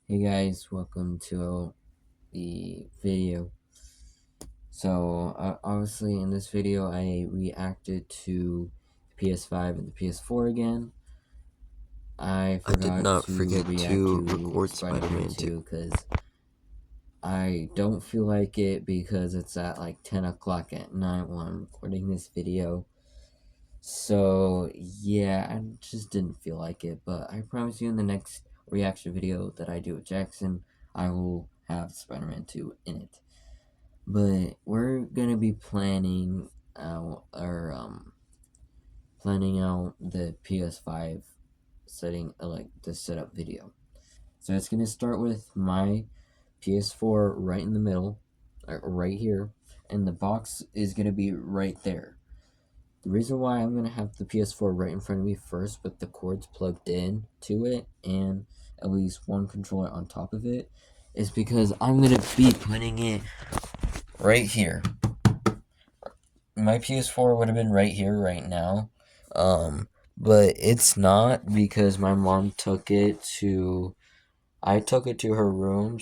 Hey guys, welcome to the video. Obviously in this video I reacted to the PS5 and the PS4 again. I I did forgot not to forget react to to record Spider-Man Spider-Man 2. 2 because I don't feel like it because it's at like 10 o'clock at night while I'm recording this video. So yeah, I just didn't feel like it, but I promise you in the next reaction video that I do with Jackson, I will have Spider-Man 2 in it. But we're gonna be planning out the PS5 setting like the setup video. So it's gonna start with my PS4 right in the middle, right here, and the box is gonna be right there. The reason why I'm gonna have the PS4 right in front of me first with the cords plugged in to it and at least one controller on top of it is because I'm gonna be putting it right here. My PS4 would have been right here right now. But it's not because my mom took it to I took it to her room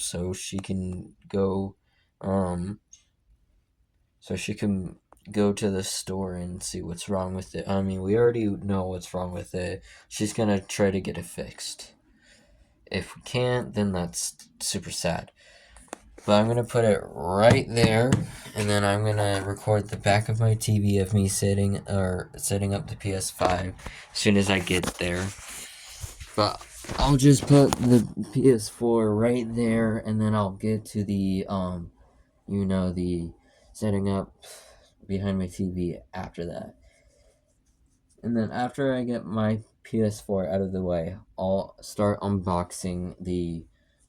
um so she can go to the store and see what's wrong with it. I mean, we already know what's wrong with it. She's going to try to get it fixed. If we can't, then that's super sad. But I'm gonna put it right there, and then I'm gonna record the back of my TV of me setting up the PS5 as soon as I get there. But I'll just put the PS4 right there, and then I'll get to the setting up behind my TV after that. And then after I get my PS4 out of the way, I'll start unboxing the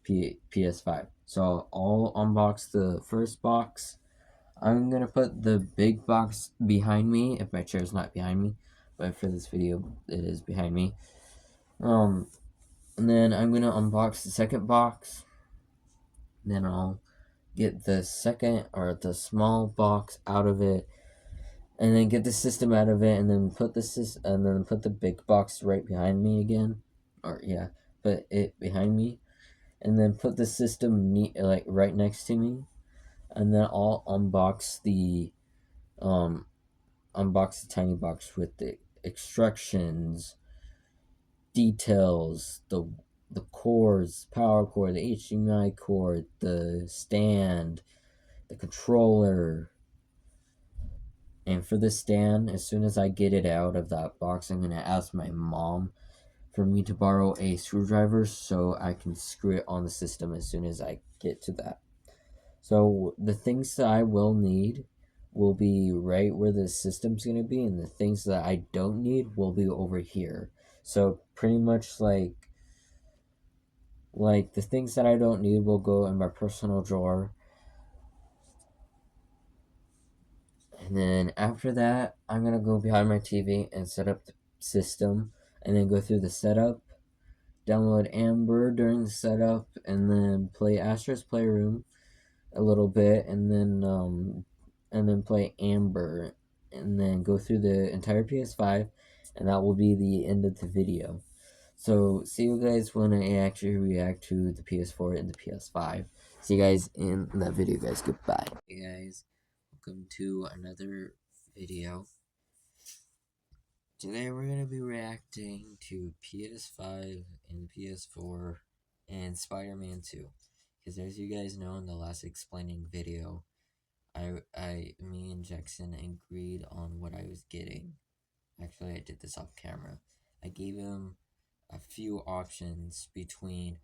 PS5. So I'll unbox the first box. I'm gonna put the big box behind me if my chair's not behind me, but for this video it is behind me. Um, and then I'm gonna unbox the second box. Then I'll get the second or the small box out of it, and then get the system out of it, and then put the big box right behind me again, or yeah, put it behind me, and then put the system like right next to me, and then I'll um unbox the tiny box with the instructions, details, the cords, power cord, the HDMI cord, the stand, the controller. And for the stand, as soon as I get it out of that box, I'm gonna ask my mom for me to borrow a screwdriver so I can screw it on the system as soon as I get to that. So the things that I will need will be right where the system's gonna be, and the things that I don't need will be over here. So pretty much like the things that I don't need will go in my personal drawer. And then after that, I'm gonna go behind my TV and set up the system, and then go through the setup, download Amber during the setup, and then play Astro's Playroom a little bit, and then play Amber, and then go through the entire PS5, and that will be the end of the video. So see you guys when I actually react to the PS4 and the PS5. See you guys in that video, guys. Goodbye. Hey guys, welcome to another video. Today we're gonna be reacting to PS5 and PS4 and Spider-Man 2. Because as you guys know in the last explaining video, me and Jackson agreed on what I was getting. Actually, I did this off camera. I gave him a few options between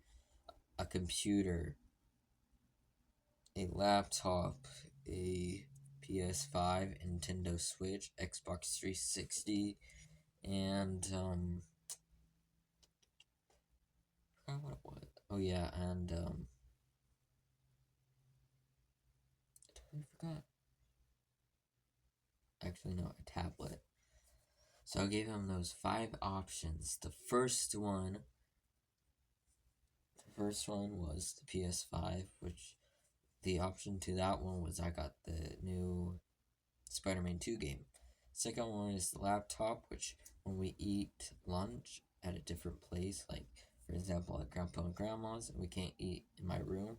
a computer, a laptop, a PS5, Nintendo Switch, Xbox 360, and I forgot what it was. Oh yeah, and I totally forgot. Actually, no, a tablet. So I gave him those 5 options. The first one was the PS5, which the option to that one was I got the new Spider-Man 2 game. Second one is the laptop, which when we eat lunch at a different place, like For example, at grandpa and grandma's, and we can't eat in my room,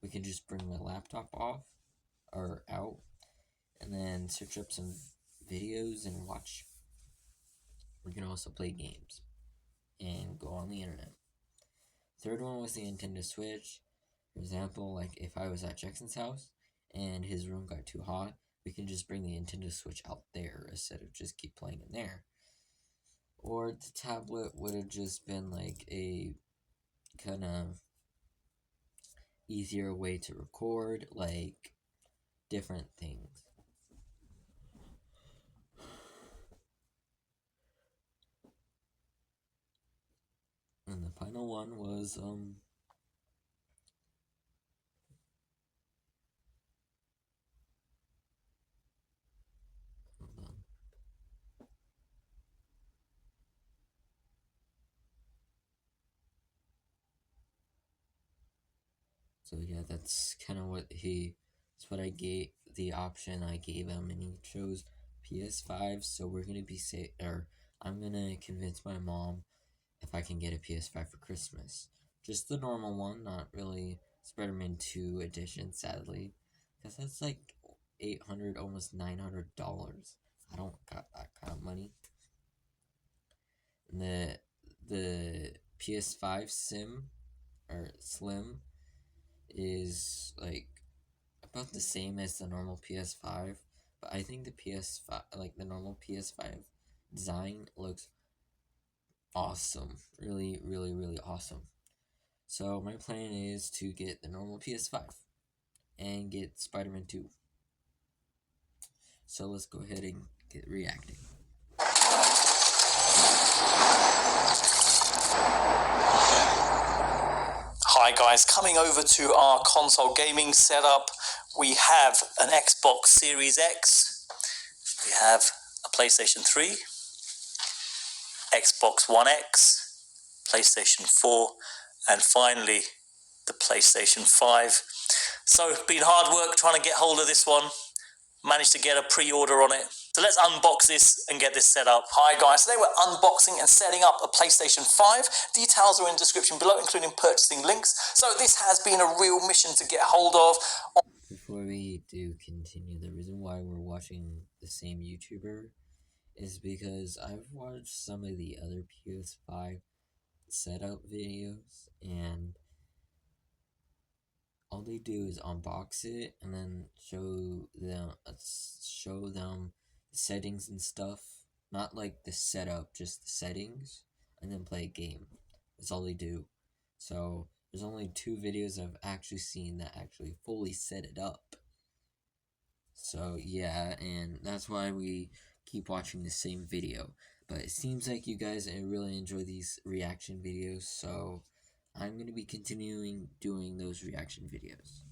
we can just bring my laptop off or out and then search up some videos and watch. We can also play games and go on the internet. Third one was the Nintendo Switch. For example, like if I was at Jackson's house and his room got too hot, we can just bring the Nintendo Switch out there instead of just keep playing in there. Or the tablet would have just been like a kind of easier way to record, like different things. And the final one was hold on. So yeah, that's kind of that's what I gave, the option I gave him, and he chose PS5. So we're gonna be I'm gonna convince my mom if I can get a PS5 for Christmas. Just the normal one, not really Spider-Man 2 edition, sadly, because that's like $800, almost $900. I don't got that kind of money. And the PS5 Slim is like about the same as the normal PS5, but I think the PS5, like the normal PS5 design, looks awesome. Really, really, really awesome. So my plan is to get the normal PS5 and get Spider-Man 2. So let's go ahead and get reacting. Hi guys, coming over to our console gaming setup, we have an Xbox Series X, we have a PlayStation 3, Xbox One X, PlayStation 4, and finally the PlayStation 5. So it's been hard work trying to get hold of this one, managed to get a pre-order on it. So let's unbox this and get this set up. Hi guys, today we're unboxing and setting up a PlayStation 5. Details are in the description below, including purchasing links. So this has been a real mission to get hold of. Before we do continue, the reason why we're watching the same YouTuber is because I've watched some of the other PS5 setup videos, and all they do is unbox it and then show them settings and stuff. Not like the setup, just the settings, and then play a game. That's all they do. So there's only 2 videos I've actually seen that actually fully set it up. So yeah, and that's why we keep watching the same video. But it seems like you guys really enjoy these reaction videos, so I'm going to be continuing doing those reaction videos.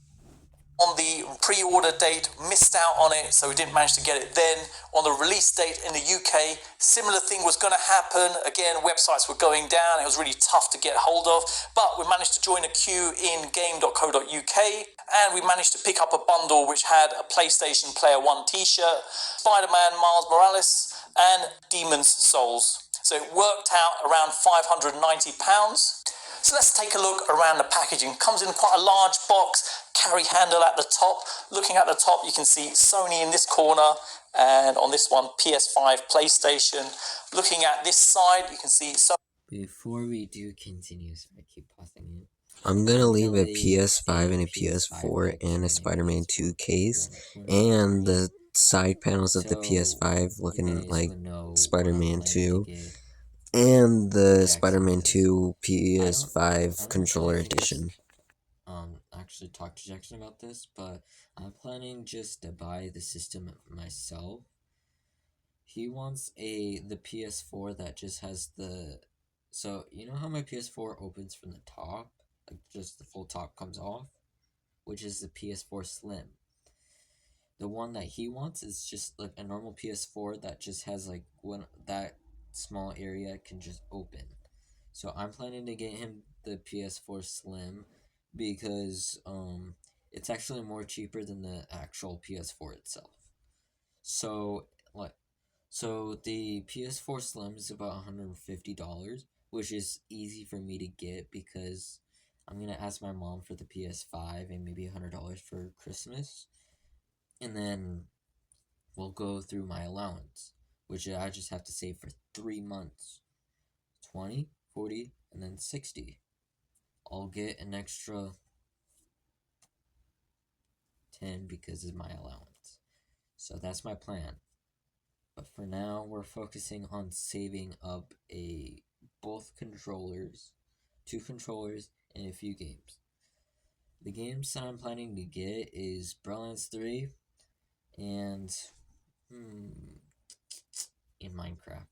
On the pre-order date, missed out on it, so we didn't manage to get it then. On the release date in the UK, similar thing was going to happen. Again, websites were going down. It was really tough to get hold of, but we managed to join a queue in game.co.uk, and we managed to pick up a bundle which had a PlayStation Player 1 t-shirt, Spider-Man Miles Morales, and Demon's Souls. So it worked out around £590. So let's take a look around the packaging. Comes in quite a large box, carry handle at the top. Looking at the top, you can see Sony in this corner, and on this one, PS5, PlayStation. Looking at this side, you can see Sony. Before we do continue, so I keep pausing it. I'm gonna leave a PS5 and a PS4 and a Spider-Man 2 case, and the side panels of the PS5 looking like Spider-Man 2, and the Spider-Man 2 PS5 controller edition. Actually talk to Jackson about this, but I'm planning just to buy the system myself. He wants the PS4 that just has so you know how my PS4 opens from the top, like just the full top comes off, which is the PS4 Slim. The one that he wants is just like a normal PS4 that just has like that small area can just open. So I'm planning to get him the PS4 Slim because it's actually more cheaper than the actual PS4 itself. So the PS4 Slim is about $150, which is easy for me to get because I'm gonna ask my mom for the PS5 and maybe $100 for Christmas, and then we'll go through my allowance, which I just have to save for 3 months. 20, 40, and then 60. I'll get an extra 10 because of my allowance. So that's my plan. But for now, we're focusing on saving up both controllers, 2 controllers, and a few games. The games that I'm planning to get is Borderlands 3 and in Minecraft.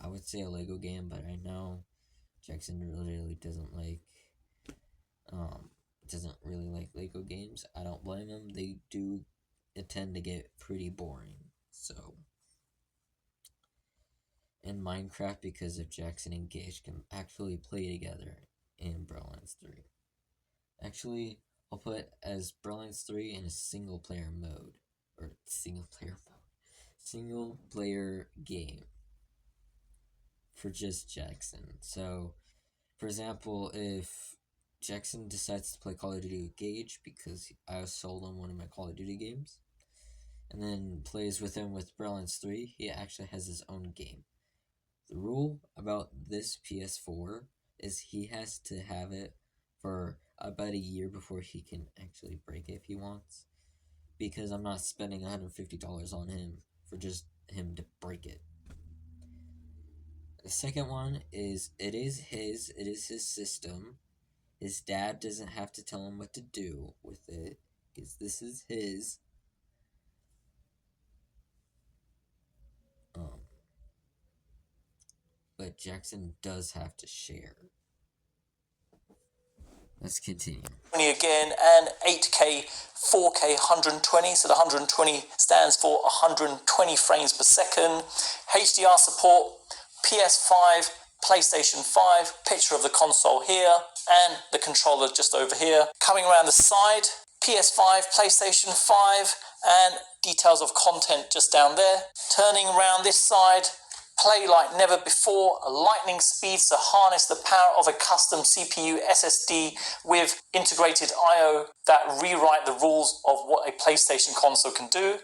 I would say a Lego game, but I know Jackson really doesn't really like Lego games. I don't blame him. They do tend to get pretty boring. So, in Minecraft, because if Jackson and Gage can actually play together in Borderlands 3. Actually, I'll put as Borderlands 3 in a single player game for just Jackson. So, for example, if Jackson decides to play Call of Duty with Gage because I sold him one of my Call of Duty games, and then plays with him with Borderlands 3, he actually has his own game. The rule about this PS4 is he has to have it for about a year before he can actually break it if he wants, because I'm not spending $150 on him for just him to break it. The second one is it is his system. His dad doesn't have to tell him what to do with it because this is his. But Jackson does have to share. Let's continue. Again, and 8K, 4K, 120. So the 120 stands for 120 frames per second. HDR support, PS5, PlayStation 5, picture of the console here, and the controller just over here. Coming around the side, PS5, PlayStation 5, and details of content just down there. Turning around this side, play like never before, lightning speed to harness the power of a custom CPU SSD with integrated I/O that rewrite the rules of what a PlayStation console can do.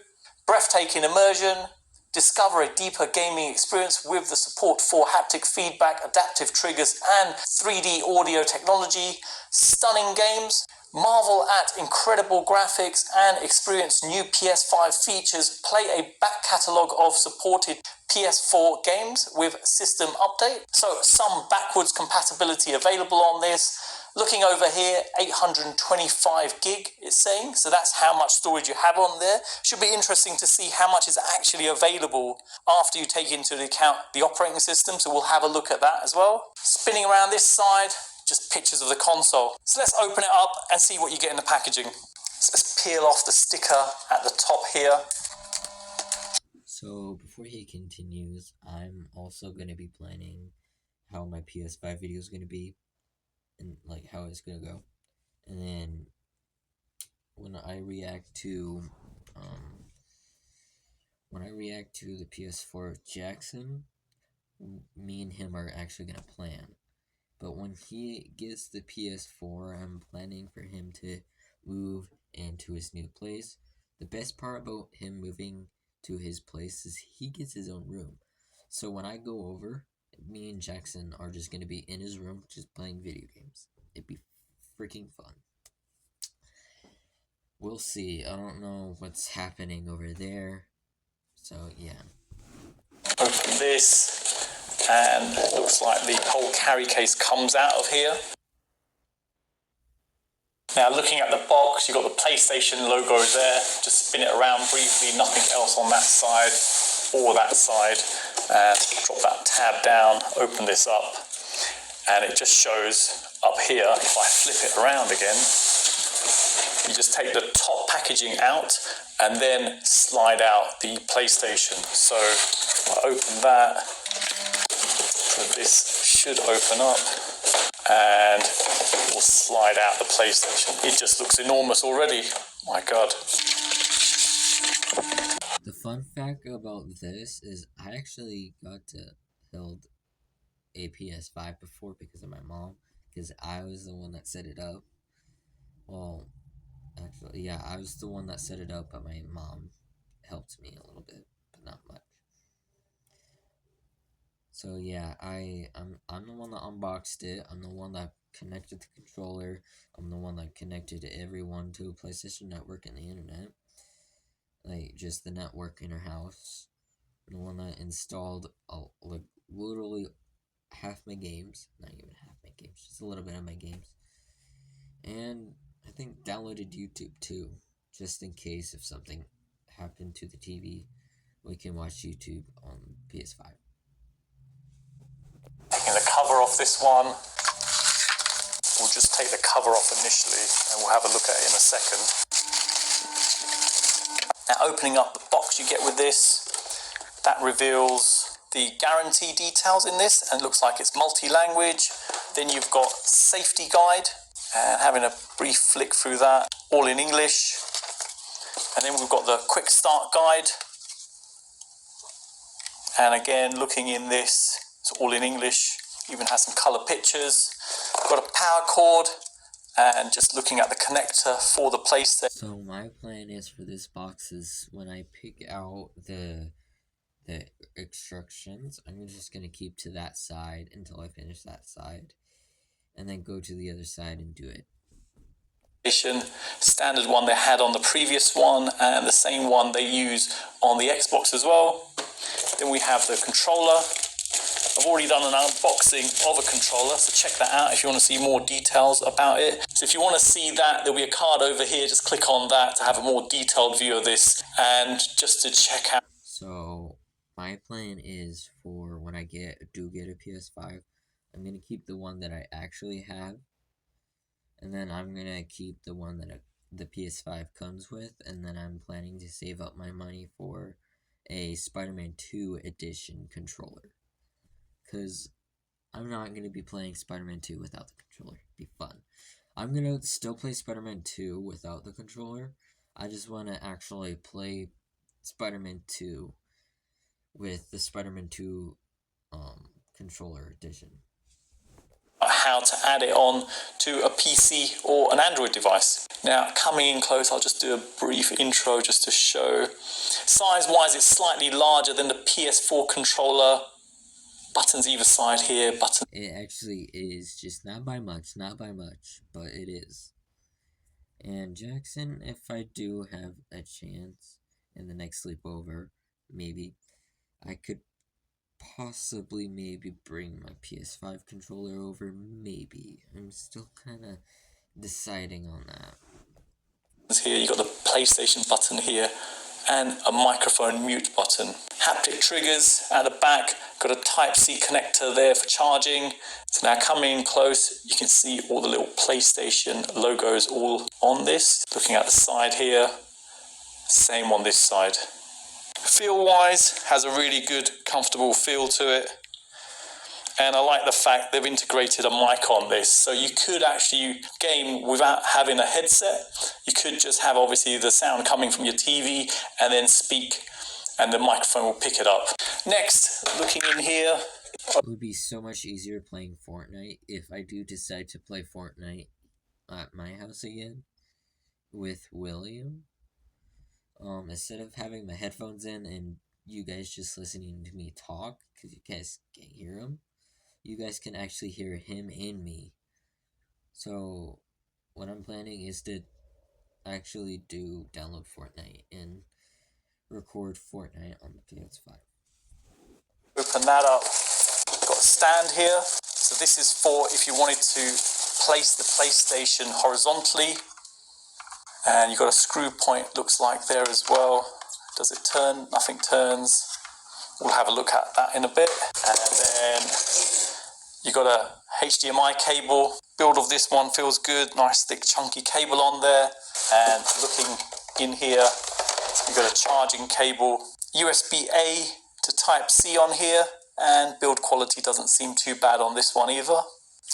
Breathtaking immersion, discover a deeper gaming experience with the support for haptic feedback, adaptive triggers, and 3D audio technology. Stunning games, marvel at incredible graphics, and experience new PS5 features. Play a back catalogue of supported PS4 games with system update. So some backwards compatibility available on this. Looking over here, 825 gig it's saying, so that's how much storage you have on there. Should be interesting to see how much is actually available after you take into account the operating system, so we'll have a look at that as well. Spinning around this side, just pictures of the console. So let's open it up and see what you get in the packaging. So let's peel off the sticker at the top here. So before he continues, I'm also going to be planning how my PS5 video is going to be and like how it's going to go. And then when I react to the PS4 of Jackson, me and him are actually going to plan. But when he gets the PS4, I'm planning for him to move into his new place. The best part about him moving to his place is he gets his own room. So when I go over, me and Jackson are just going to be in his room just playing video games. It'd be freaking fun. We'll see. I don't know what's happening over there. So, yeah. Open this, and it looks like the whole carry case comes out of here. Now, looking at the box, you've got the PlayStation logo there. Just spin it around briefly, nothing else on that side or that side. And drop that tab down, open this up, and it just shows up here. If I flip it around again, you just take the top packaging out and then slide out the PlayStation. So if I open that, this should open up and we'll slide out the PlayStation. It just looks enormous already. My God. The fun fact about this is I actually got to held a PS5 before because of my mom, because I was the one that set it up. Well, actually, yeah, I was the one that set it up, but my mom helped me a little bit, but not much. So yeah, I'm the one that unboxed it. I'm the one that connected the controller. I'm the one that connected everyone to a PlayStation Network and the internet, like just the network in her house. I'm the one that installed like literally half my games, not even half my games, just a little bit of my games, and I think downloaded YouTube too, just in case if something happened to the TV, we can watch YouTube on PS5. Taking the cover off this one. We'll just take the cover off initially and we'll have a look at it in a second. Now opening up the box you get with this, that reveals the guarantee details in this and looks like it's multi-language. Then you've got safety guide and having a brief flick through that, all in English. And then we've got the quick start guide. And again, looking in this, it's all in English, even has some color pictures. Got a power cord and just looking at the connector for the PlayStation. So my plan is for this box is when I pick out the instructions, I'm just gonna keep to that side until I finish that side, and then go to the other side and do it. Standard one they had on the previous one, and the same one they use on the Xbox as well. Then we have the controller. I've already done an unboxing of a controller, so check that out if you want to see more details about it. So if you want to see that, there'll be a card over here. Just click on that to have a more detailed view of this and just to check out. So my plan is for when I do get a PS5, I'm gonna keep the one that I actually have, and then I'm gonna keep the one that the PS5 comes with, and then I'm planning to save up my money for a Spider-Man 2 edition controller. Because I'm not going to be playing Spider-Man 2 without the controller. It'd be fun. I'm going to still play Spider-Man 2 without the controller. I just want to actually play Spider-Man 2 with the Spider-Man 2 controller edition. How to add it on to a PC or an Android device. Now, coming in close, I'll just do a brief intro just to show. Size-wise, it's slightly larger than the PS4 controller. Buttons either side here, button. It actually is, just not by much, but it is. And Jackson, if I do have a chance in the next sleepover, maybe, I could possibly maybe bring my PS5 controller over, maybe. I'm still kind of deciding on that. Here, you got the PlayStation button here, and a microphone mute button. Haptic triggers at the back, got a Type-C connector there for charging. So now coming in close, you can see all the little PlayStation logos all on this. Looking at the side here, same on this side. Feel-wise, has a really good, comfortable feel to it. And I like the fact they've integrated a mic on this. So you could actually game without having a headset. You could just have obviously the sound coming from your TV and then speak and the microphone will pick it up. Next, looking in here. It would be so much easier playing Fortnite if I do decide to play Fortnite at my house again with William. Instead of having my headphones in and you guys just listening to me talk, because you guys can't hear him. You guys can actually hear him and me. So, what I'm planning is to actually download Fortnite and record Fortnite on the PS5. Open that up. Got a stand here. So this is for if you wanted to place the PlayStation horizontally. And you've got a screw point, looks like there as well. Does it turn? Nothing turns. We'll have a look at that in a bit. And then you've got a HDMI cable. Build of this one feels good. Nice thick chunky cable on there. And looking in here, you've got a charging cable. USB-A to Type-C on here. And build quality doesn't seem too bad on this one either.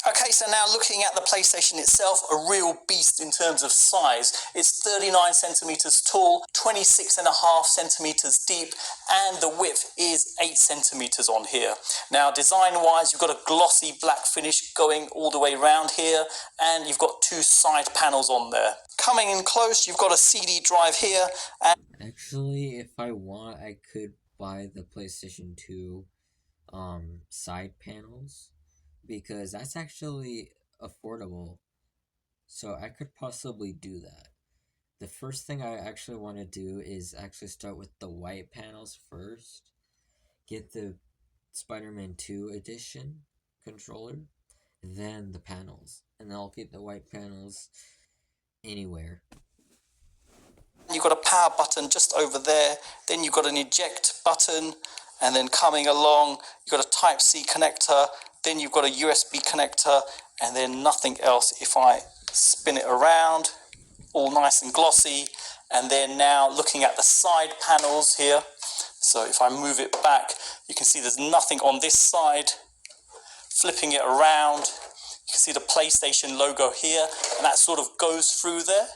Okay, so now looking at the PlayStation itself, a real beast in terms of size. It's 39 centimeters tall, 26.5 centimeters deep, and the width is 8 centimeters on here. Now, design-wise, you've got a glossy black finish going all the way around here, and you've got two side panels on there. Coming in close, you've got a CD drive here. And actually, if I want, I could buy the PlayStation 2 side panels, because that's actually affordable. So I could possibly do that. The first thing I actually want to do is actually start with the white panels first. Get the Spider-Man 2 edition controller, then the panels. And then I'll keep the white panels anywhere. You've got a power button just over there, then you've got an eject button, and then coming along, you've got a Type-C connector, then you've got a USB connector, and then nothing else. If I spin it around, all nice and glossy, and then now looking at the side panels here, so if I move it back, you can see there's nothing on this side. Flipping it around, you can see the PlayStation logo here, and that sort of goes through there.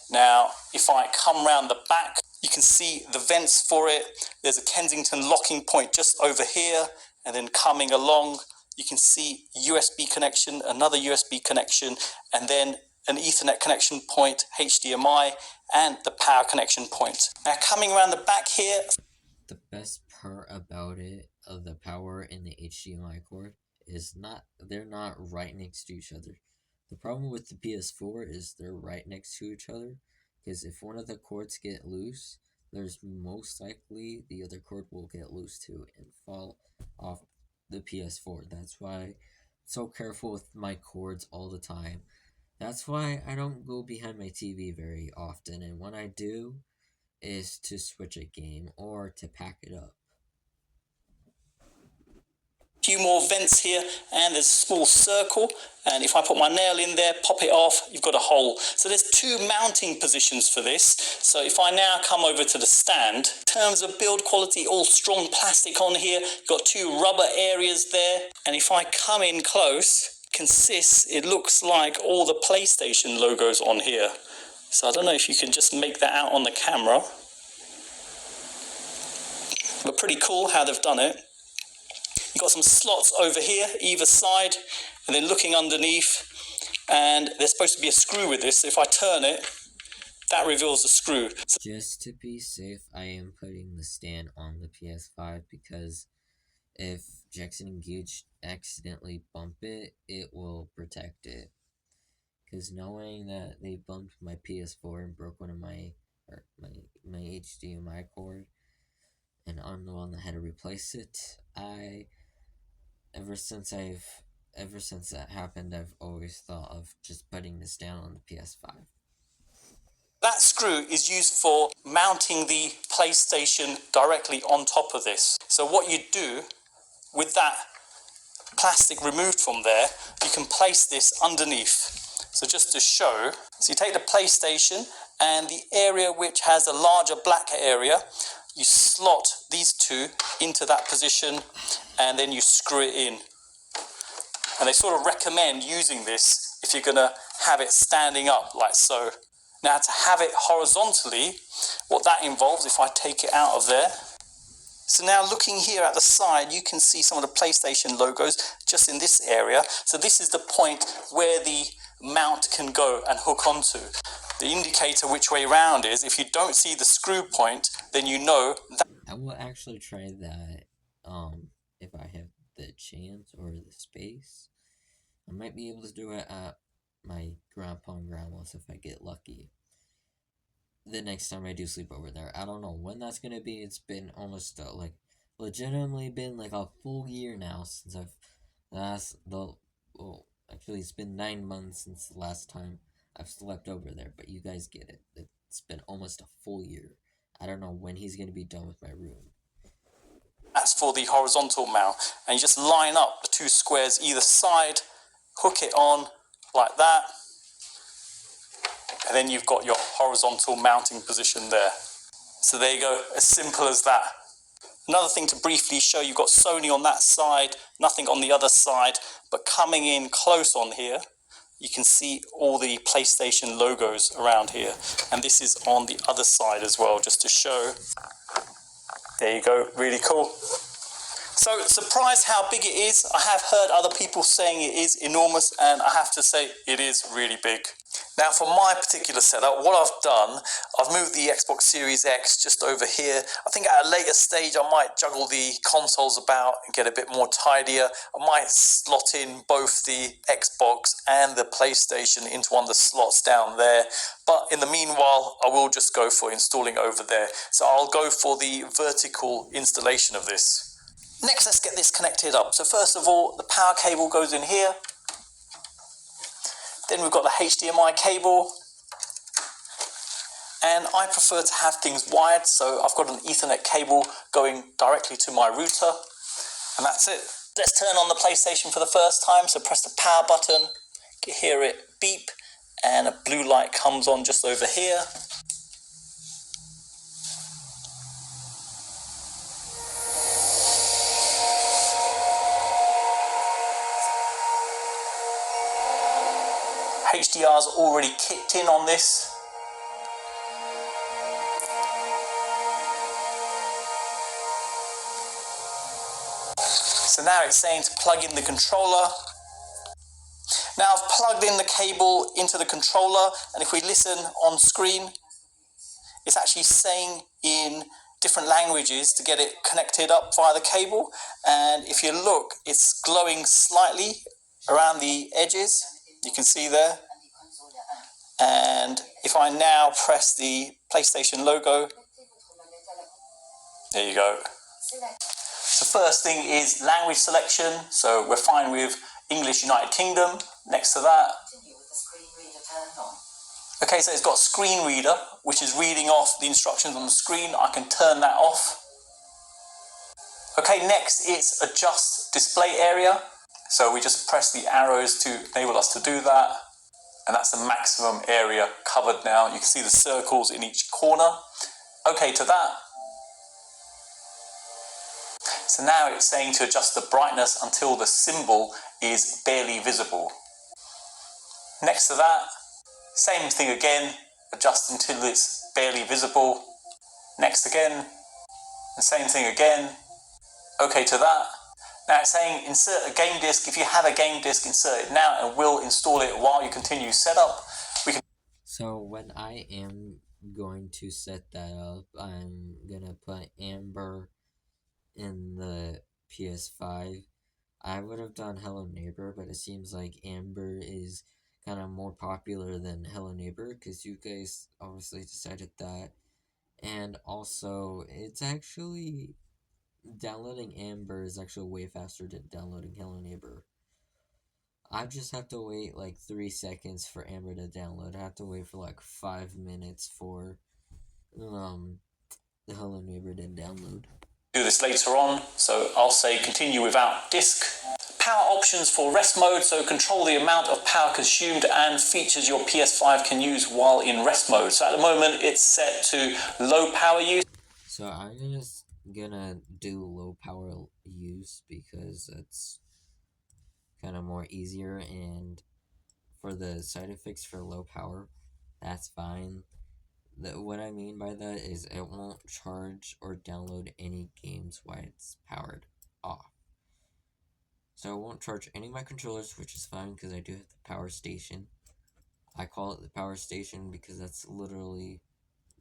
Now, if I come round the back, you can see the vents for it. There's a Kensington locking point just over here, and then coming along, you can see USB connection, another USB connection, and then an Ethernet connection point, HDMI, and the power connection point. Now, coming around the back here. The best part about it, of the power and the HDMI cord, is they're not right next to each other. The problem with the PS4 is they're right next to each other, because if one of the cords get loose, there's most likely the other cord will get loose too and fall off the PS4. That's why I'm so careful with my cords all the time. That's why I don't go behind my TV very often, and when I do, is to switch a game or to pack it up. Few more vents here, and there's a small circle, and if I put my nail in there, pop it off, you've got a hole. So there's two mounting positions for this. So if I now come over to the stand, in terms of build quality, all strong plastic on here, got two rubber areas there, and if I come in close, it looks like all the PlayStation logos on here. So I don't know if you can just make that out on the camera, but pretty cool how they've done it. You've got some slots over here, either side, and then looking underneath, and there's supposed to be a screw with this, so if I turn it, that reveals the screw. Just to be safe, I am putting the stand on the PS5, because if Jackson and Gage accidentally bump it, it will protect it. Because knowing that they bumped my PS4 and broke one of my HDMI cord, and I'm the one that had to replace it, ever since that happened, I've always thought of just putting this down on the PS5. That screw is used for mounting the PlayStation directly on top of this. So what you do with that plastic removed from there, you can place this underneath. So just to show, so you take the PlayStation and the area which has a larger black area, you slot these two into that position and then you screw it in. And they sort of recommend using this if you're going to have it standing up like so. Now to have it horizontally, what that involves, if I take it out of there. So now looking here at the side, you can see some of the PlayStation logos just in this area. So this is the point where the mount can go and hook onto. The indicator which way round is, if you don't see the screw point, then you know that. I will actually try that if I have the chance or the space. I might be able to do it at my grandpa and grandma's if I get lucky. The next time I do sleep over there. I don't know when that's gonna be. It's been almost legitimately been like a full year now since actually it's been 9 months since the last time I've slept over there, but you guys get it. It's been almost a full year. I don't know when he's gonna be done with my room. That's for the horizontal mount, and you just line up the two squares either side, hook it on like that, and then you've got your horizontal mounting position there. So there you go, as simple as that. Another thing to briefly show, you've got Sony on that side, nothing on the other side, but coming in close on here, you can see all the PlayStation logos around here. And this is on the other side as well, just to show. There you go, really cool. So surprised how big it is. I have heard other people saying it is enormous, and I have to say it is really big. Now for my particular setup, what I've done, I've moved the Xbox Series X just over here. I think at a later stage I might juggle the consoles about and get a bit more tidier. I might slot in both the Xbox and the PlayStation into one of the slots down there. But in the meanwhile, I will just go for installing over there. So I'll go for the vertical installation of this. Next, let's get this connected up. So first of all, the power cable goes in here. Then we've got the HDMI cable. And I prefer to have things wired, so I've got an Ethernet cable going directly to my router. And that's it. Let's turn on the PlayStation for the first time. So press the power button, you hear it beep, and a blue light comes on just over here. HDR's already kicked in on this. So now it's saying to plug in the controller. Now I've plugged in the cable into the controller, and if we listen on screen, it's actually saying in different languages to get it connected up via the cable. And if you look, it's glowing slightly around the edges. You can see there. And if I now press the PlayStation logo, there you go. So first thing is language selection. So we're fine with English United Kingdom. Next to that. Okay, so it's got screen reader, which is reading off the instructions on the screen. I can turn that off. Okay, next it's adjust display area. So we just press the arrows to enable us to do that. And that's the maximum area covered now. You can see the circles in each corner. Okay to that. So now it's saying to adjust the brightness until the symbol is barely visible. Next to that, same thing again, adjust until it's barely visible. Next again, and same thing again. Okay to that. Now it's saying insert a game disc. If you have a game disc, insert it now and we'll install it while you continue setup. So when I am going to set that up, I'm gonna put Amber in the PS5. I would have done Hello Neighbor, but it seems like Amber is kind of more popular than Hello Neighbor because you guys obviously decided that. And also, it's actually downloading Amber is actually way faster than downloading Hello Neighbor. I just have to wait like 3 seconds for Amber to download. I have to wait for like 5 minutes for the Hello Neighbor to download. Do this later on, so I'll say continue without disk. Power options for rest mode, so control the amount of power consumed and features your PS5 can use while in rest mode. So at the moment it's set to low power use. So I'm just gonna do low power use because it's kind of more easier, and for the side effects for low power, that's fine. What I mean by that is it won't charge or download any games while it's powered off. So it won't charge any of my controllers, which is fine because I do have the power station. I call it the power station because that's literally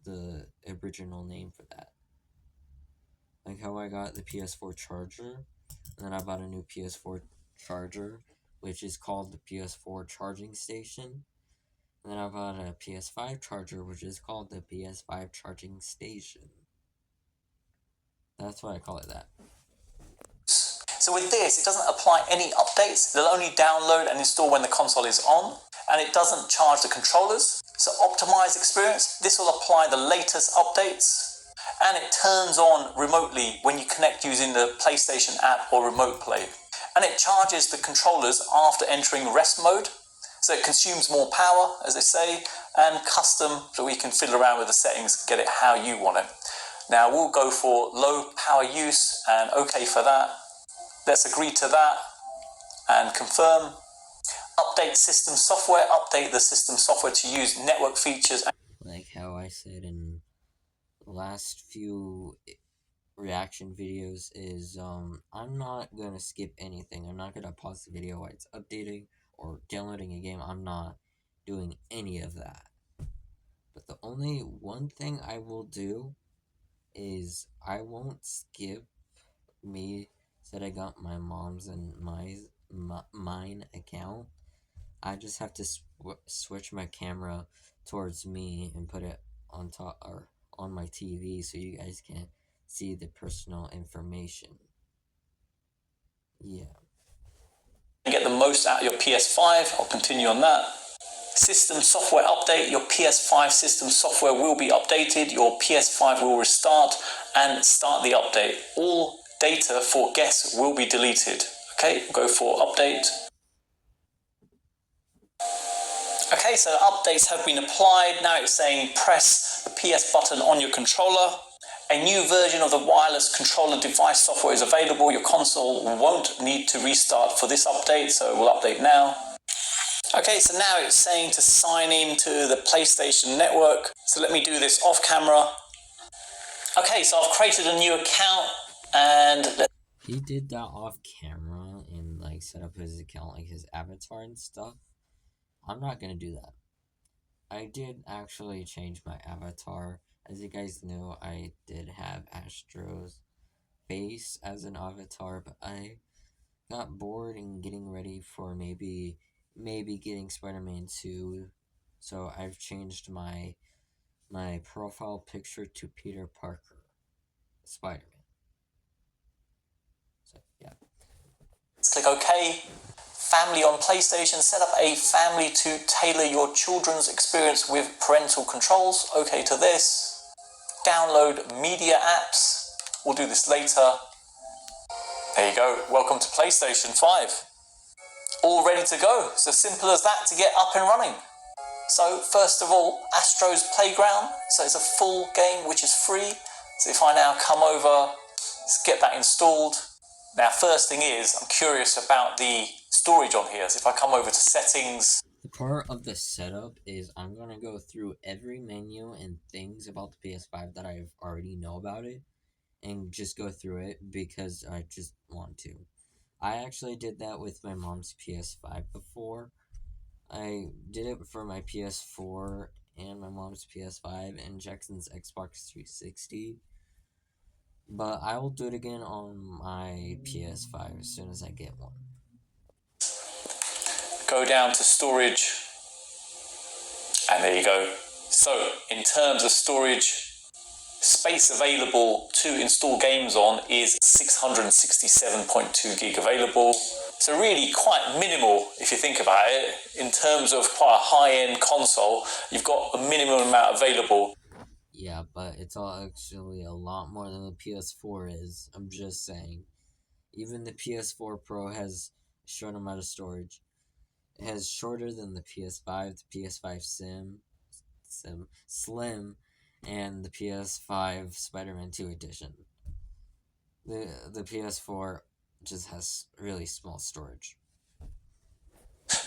the original name for that. Like how I got the PS4 charger, and then I bought a new PS4 charger, which is called the PS4 charging station. And then I bought a PS5 charger, which is called the PS5 charging station. That's why I call it that. So with this, it doesn't apply any updates. It'll only download and install when the console is on, and it doesn't charge the controllers. So optimized experience, this will apply the latest updates, and it turns on remotely when you connect using the PlayStation app or Remote Play. And it charges the controllers after entering rest mode. So it consumes more power, as they say, and custom, so we can fiddle around with the settings, get it how you want it. Now we'll go for low power use and OK for that. Let's agree to that and confirm. Update system software, update the system software to use network features. Like how I said in the last few reaction videos is I'm not gonna skip anything. I'm not gonna pause the video while it's updating or downloading a game. I'm not doing any of that. But the only one thing I will do is I won't skip me said I got my mom's and mine account. I just have to switch my camera towards me and put it on top or on my TV so you guys can see the personal information. Yeah. Get the most out of your PS5. I'll continue on that. System software update. Your PS5 system software will be updated. Your PS5 will restart and start the update. All data for guests will be deleted. Okay, we'll go for update. Okay, so updates have been applied. Now it's saying press the PS button on your controller. A new version of the wireless controller device software is available. Your console won't need to restart for this update, so we'll update now. Okay, so now it's saying to sign in to the PlayStation Network. So let me do this off camera. Okay, so I've created a new account and... He did that off camera and like set up his account, like his avatar and stuff. I'm not gonna do that. I did actually change my avatar. As you guys know, I did have Astro's face as an avatar, but I got bored and getting ready for maybe getting Spider-Man 2. So I've changed my profile picture to Peter Parker, Spider-Man. So yeah. Let's click OK. Family on PlayStation. Set up a family to tailor your children's experience with parental controls. OK to this. Download media apps. We'll do this later. There you go. Welcome to PlayStation 5. All ready to go. It's as simple as that to get up and running. So first of all, Astro's Playground. So it's a full game which is free. So if I now come over, let's get that installed. Now first thing is, I'm curious about the storage on here. So if I come over to settings. The part of the setup is I'm going to go through every menu and things about the PS5 that I already know about it and just go through it because I just want to. I actually did that with my mom's PS5 before. I did it for my PS4 and my mom's PS5 and Jackson's Xbox 360. But I will do it again on my PS5 as soon as I get one. Go down to storage, and there you go. So, in terms of storage, space available to install games on is 667.2 gig available. So really quite minimal if you think about it. In terms of quite a high-end console, you've got a minimum amount available. Yeah, but it's all actually a lot more than the PS4 is. I'm just saying. Even the PS4 Pro has a short amount of storage. It has shorter than the PS5, the PS5 Slim, and the PS5 Spider-Man 2 edition. The PS4 just has really small storage.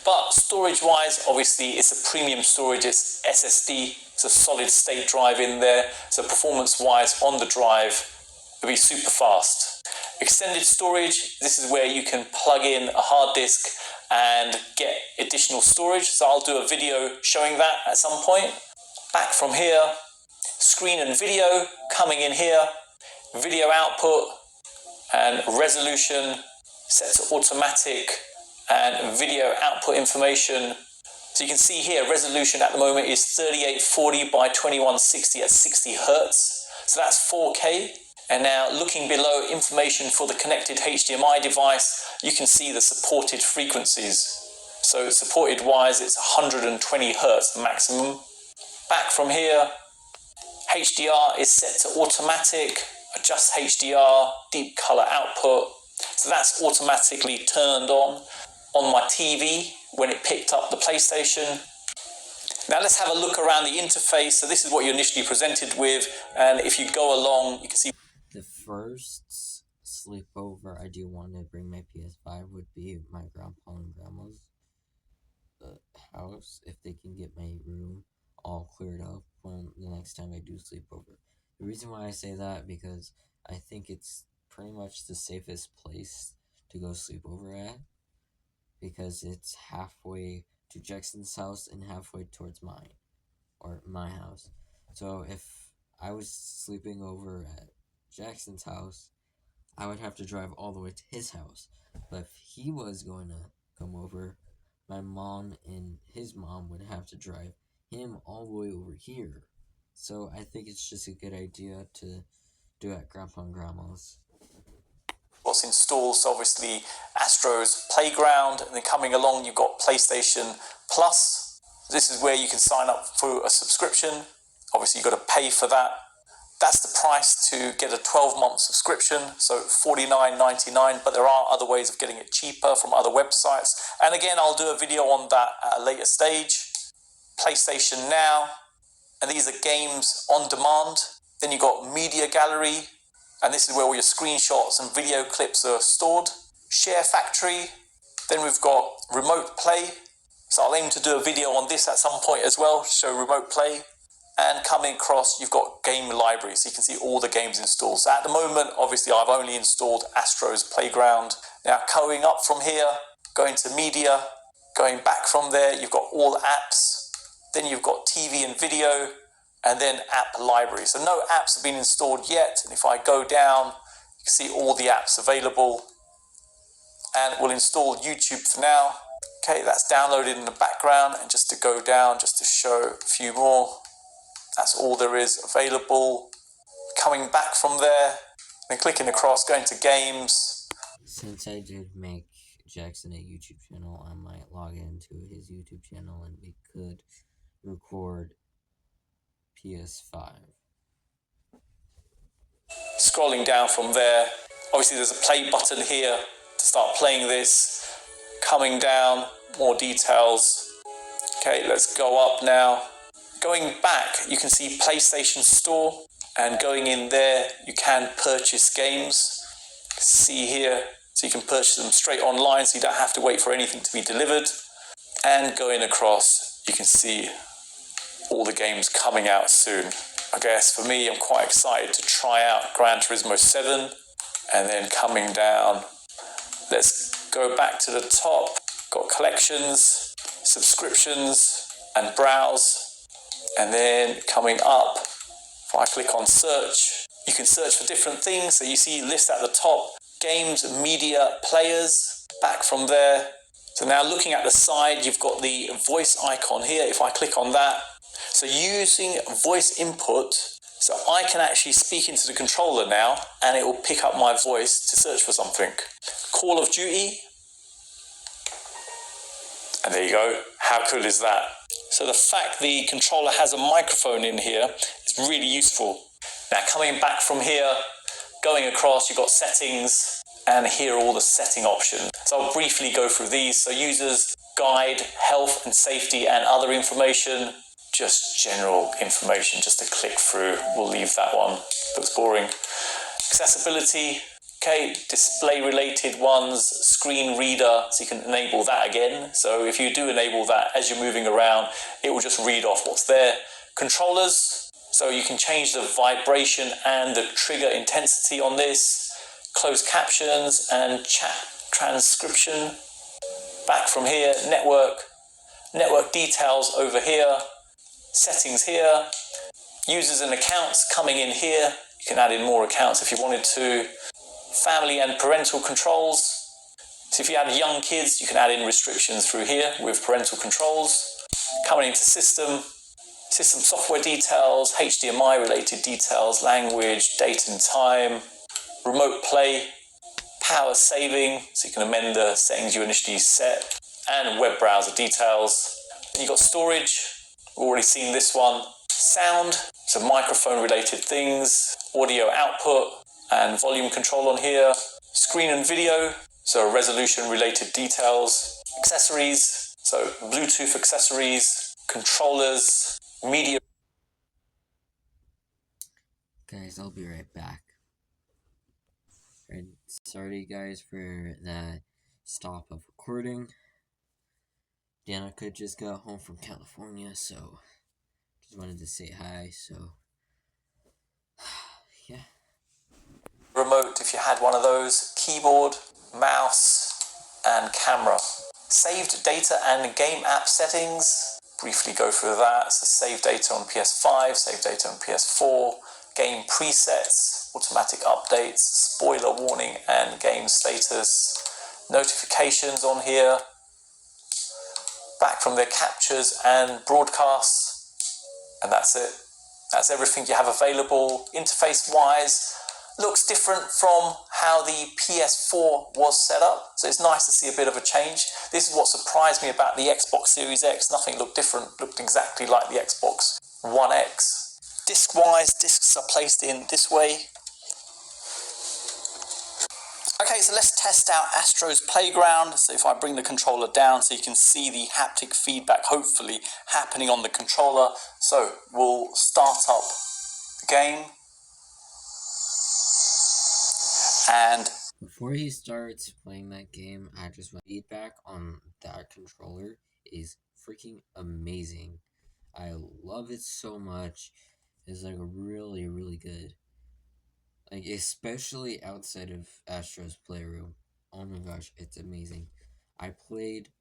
But storage-wise, obviously, it's a premium storage. It's SSD. It's a solid-state drive in there. So performance-wise, on the drive, it'll be super fast. Extended storage, this is where you can plug in a hard disk and get additional storage. So I'll do a video showing that at some point. Back from here, screen and video coming in here, video output and resolution set to automatic and video output information. So you can see here resolution at the moment is 3840 by 2160 at 60 Hertz. So that's 4K. And now looking below information for the connected HDMI device, you can see the supported frequencies. So supported wise, it's 120 Hertz maximum. Back from here, HDR is set to automatic, adjust HDR, deep color output. So that's automatically turned on my TV when it picked up the PlayStation. Now let's have a look around the interface. So this is what you're initially presented with, and if you go along, you can see the first sleepover I do want to bring my PS5 would be my grandpa and grandma's house, if they can get my room all cleared up when the next time I do sleepover. The reason why I say that, because I think it's pretty much the safest place to go sleepover at, because it's halfway to Jackson's house and halfway towards mine, or my house. So if I was sleeping over at Jackson's house, I would have to drive all the way to his house. But if he was going to come over, my mom and his mom would have to drive him all the way over here. So I think it's just a good idea to do at Grandpa and Grandma's. what's installed. So obviously Astro's Playground, and then coming along you've got PlayStation Plus. This is where you can sign up for a subscription. Obviously you've got to pay for that. That's the price to get a 12-month subscription, so $49.99, but there are other ways of getting it cheaper from other websites. And again, I'll do a video on that at a later stage. PlayStation Now, and these are games on demand. Then you've got Media Gallery, and this is where all your screenshots and video clips are stored. Share Factory, then we've got Remote Play. So I'll aim to do a video on this at some point as well, show Remote Play. And coming across, you've got Game Library, so you can see all the games installed. So at the moment, obviously, I've only installed Astro's Playground. Now, going up from here, going to Media, going back from there, you've got all apps. Then you've got TV and video, and then App Library. So no apps have been installed yet. And if I go down, you can see all the apps available. And we'll install YouTube for now. Okay, that's downloaded in the background. And just to go down, just to show a few more. That's all there is available. Coming back from there, then clicking across, going to games. Since I did make Jackson a YouTube channel, I might log into his YouTube channel and we could record PS5. Scrolling down from there, obviously there's a play button here to start playing this. Coming down, more details. Okay, let's go up now. Going back, you can see PlayStation Store, and going in there, you can purchase games. See here, so you can purchase them straight online, so you don't have to wait for anything to be delivered. And going across, you can see all the games coming out soon. I guess for me, I'm quite excited to try out Gran Turismo 7. And then coming down, let's go back to the top. Got collections, subscriptions, and browse. And then coming up, if I click on search, you can search for different things. So you see list at the top, games, media, players, back from there. So now looking at the side, you've got the voice icon here. If I click on that, so using voice input, so I can actually speak into the controller now and it will pick up my voice to search for something. Call of Duty. And there you go. How cool is that? So the fact the controller has a microphone in here is really useful. Now coming back from here, going across, you've got settings, and here are all the setting options. So I'll briefly go through these. So users, guide, health and safety and other information, just general information, just to click through. We'll leave that one, looks boring. Accessibility, okay, display related ones, screen reader, so you can enable that again. So if you do enable that as you're moving around, it will just read off what's there. Controllers, so you can change the vibration and the trigger intensity on this. Closed captions and chat transcription. Back from here, network details over here, settings here, users and accounts coming in here. You can add in more accounts if you wanted to. Family and parental controls. So if you have young kids, you can add in restrictions through here with parental controls. Coming into system software details, HDMI related details, language, date and time, remote play, power saving, so you can amend the settings you initially set, and web browser details. You've got storage, we've already seen this one. Sound, so microphone related things, audio output, and volume control on here. Screen and video, so resolution related details. Accessories, so Bluetooth accessories, controllers, media. Guys, I'll be right back. And sorry guys for that stop of recording. Danica just got home from California, so just wanted to say hi, so yeah. Remote, if you had one of those, keyboard, mouse, and camera. Saved data and game app settings. Briefly go through that. So save data on PS5, save data on PS4, game presets, automatic updates, spoiler warning, and game status. Notifications on here. Back from their captures and broadcasts. And that's it. That's everything you have available. Interface-wise, looks different from how the PS4 was set up, so it's nice to see a bit of a change. This is what surprised me about the Xbox Series X. Nothing looked different, looked exactly like the Xbox One X. Disc-wise, discs are placed in this way. Okay, so let's test out Astro's Playground. So if I bring the controller down so you can see the haptic feedback hopefully happening on the controller. So we'll start up the game. And before he starts playing that game, I just want feedback on that controller is freaking amazing. I love it so much. It's like really, really good. Like, especially outside of Astro's Playroom. Oh my gosh, it's amazing. I played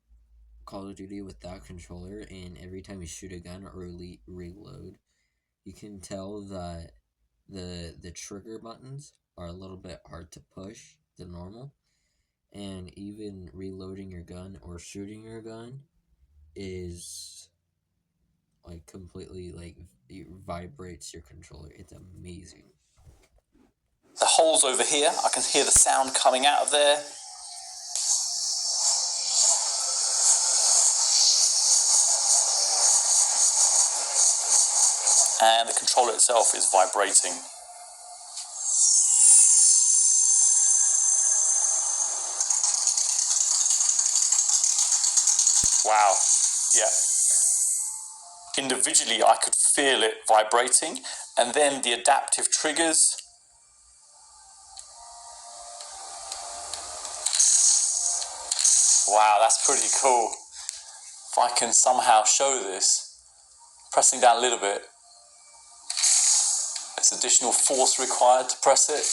Call of Duty with that controller, and every time you shoot a gun or reload, you can tell that the trigger buttons are a little bit hard to push than normal, and even reloading your gun or shooting your gun is like completely like it vibrates your controller. It's amazing. The holes over here, I can hear the sound coming out of there. And the controller itself is vibrating. Wow, yeah. Individually, I could feel it vibrating, and then the adaptive triggers. Wow, that's pretty cool. If I can somehow show this, pressing down a little bit, there's additional force required to press it.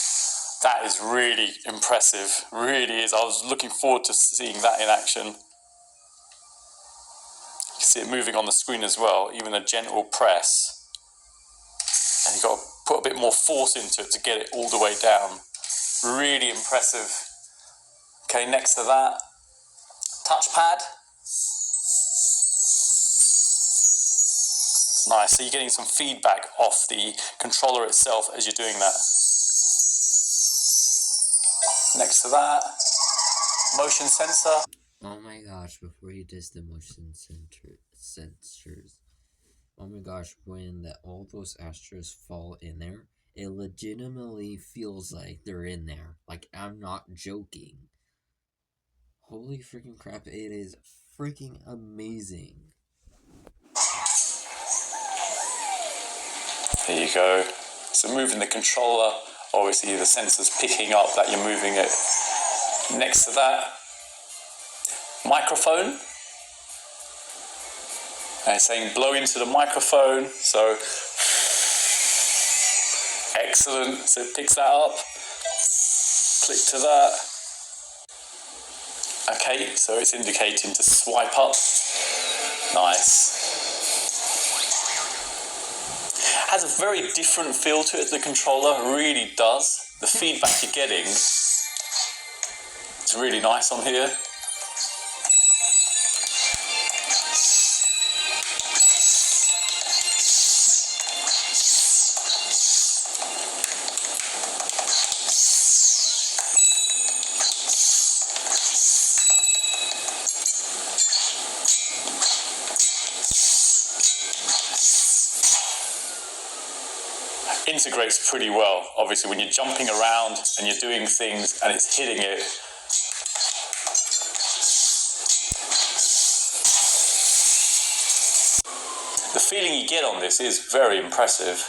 That is really impressive, really is. I was looking forward to seeing that in action. You can see it moving on the screen as well, even a gentle press. And you've got to put a bit more force into it to get it all the way down. Really impressive. Okay, next to that, touchpad. Nice, so you're getting some feedback off the controller itself as you're doing that. Next to that, motion sensor. Oh my gosh, before he does the motion sensors, oh my gosh, when all those Astros fall in there, it legitimately feels like they're in there. Like, I'm not joking. Holy freaking crap, it is freaking amazing. There you go. So moving the controller, obviously the sensor's picking up that you're moving it. Next to that, microphone. And it's saying blow into the microphone, so excellent. So it picks that up. Click to that. Okay, so it's indicating to swipe up. Nice. Has a very different feel to it, the controller really does. The feedback you're getting is really nice on here. Integrates pretty well. Obviously, when you're jumping around and you're doing things and it's hitting it, The feeling you get on this is very impressive.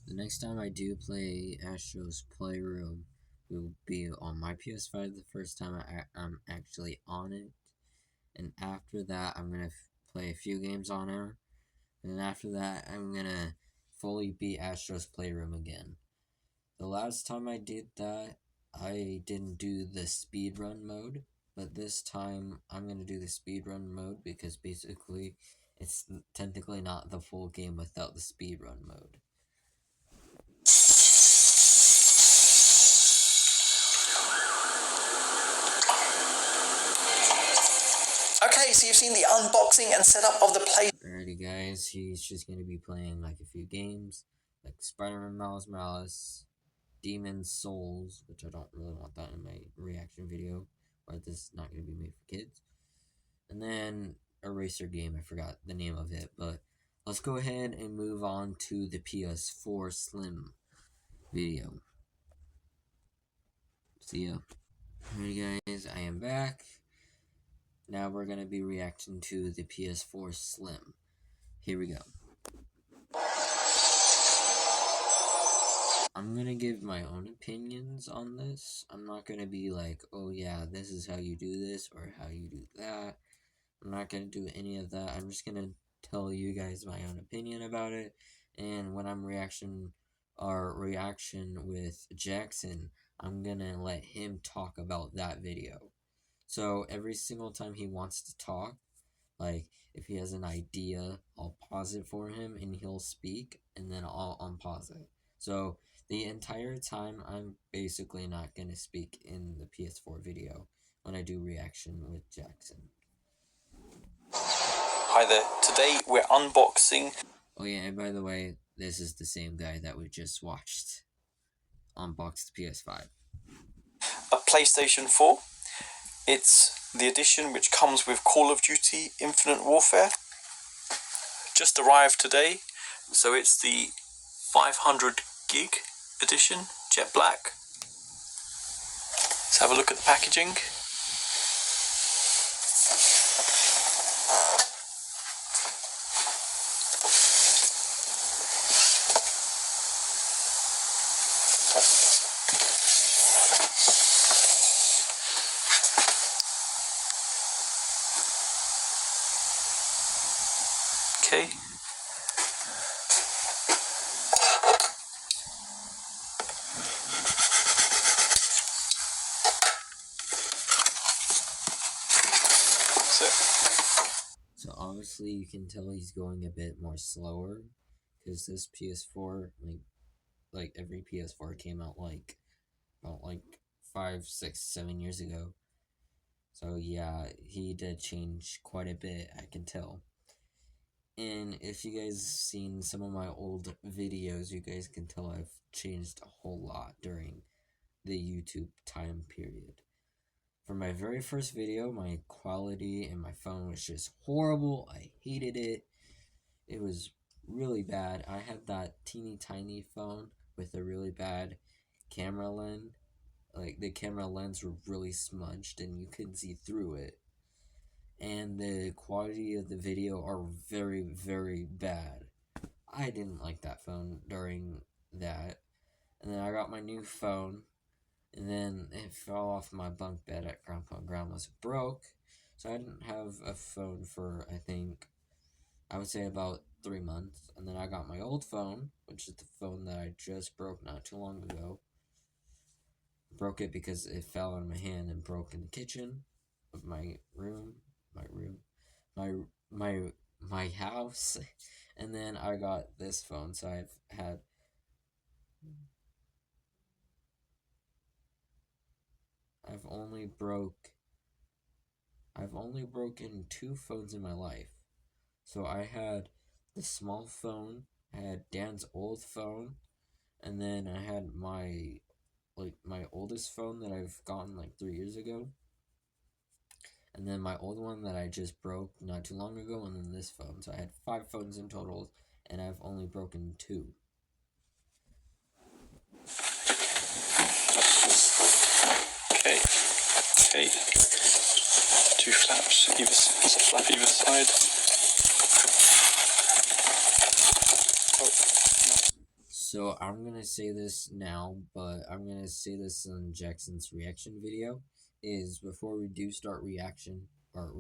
The next time I do play Astro's Playroom, it will be on my PS5 the first time I'm actually on it. And after that, I'm going to play a few games on her. And after that, I'm going to fully beat Astro's Playroom again. The last time I did that, I didn't do the speedrun mode. But this time, I'm going to do the speedrun mode because basically, it's technically not the full game without the speedrun mode. Okay, so you've seen the unboxing and setup of the play. Alrighty guys, he's just going to be playing like a few games, like Spider-Man Miles Morales, Demon's Souls, which I don't really want that in my reaction video, but this is not going to be made for kids. And then a racer game, I forgot the name of it, but let's go ahead and move on to the PS4 Slim video. See ya. Alrighty guys, I am back. Now we're going to be reacting to the PS4 Slim. Here we go. I'm going to give my own opinions on this. I'm not going to be like, oh yeah, this is how you do this or how you do that. I'm not going to do any of that. I'm just going to tell you guys my own opinion about it. And when I'm reaction with Jackson, I'm going to let him talk about that video. So every single time he wants to talk, like if he has an idea, I'll pause it for him and he'll speak and then I'll unpause it. So the entire time I'm basically not going to speak in the PS4 video when I do reaction with Jackson. Hi there, today we're unboxing. Oh yeah, and by the way, this is the same guy that we just watched unbox the PS5. A PlayStation 4. It's the edition which comes with Call of Duty Infinite Warfare. Just arrived today, so it's the 500 gig edition, jet black. Let's have a look at the packaging. Okay. So obviously you can tell he's going a bit more slower because this PS4, like every PS4 came out about 5, 6, 7 years ago. So yeah, he did change quite a bit, I can tell. And if you guys seen some of my old videos, you guys can tell I've changed a whole lot during the YouTube time period. For my very first video, my quality in my phone was just horrible. I hated it. It was really bad. I had that teeny tiny phone with a really bad camera lens. Like the camera lens were really smudged and you couldn't see through it. And the quality of the video are very, very bad. I didn't like that phone during that. And then I got my new phone. And then it fell off my bunk bed at Grandpa and Grandma's. It broke. So I didn't have a phone for, I would say about 3 months. And then I got my old phone, which is the phone that I just broke not too long ago. Broke it because it fell on my hand and broke in the kitchen of my house. And then I got this phone, so I've only broken 2 phones in my life. So I had the small phone, I had Dan's old phone, and then I had my oldest phone that I've gotten 3 years ago. And then my old one that I just broke not too long ago, and then this phone. So I had 5 phones in total, and I've only broken 2. Okay. 2 flaps, there's a flap either side. So I'm gonna say this now, but I'm gonna say this in Jackson's reaction video. Is before we do start reacting, I'm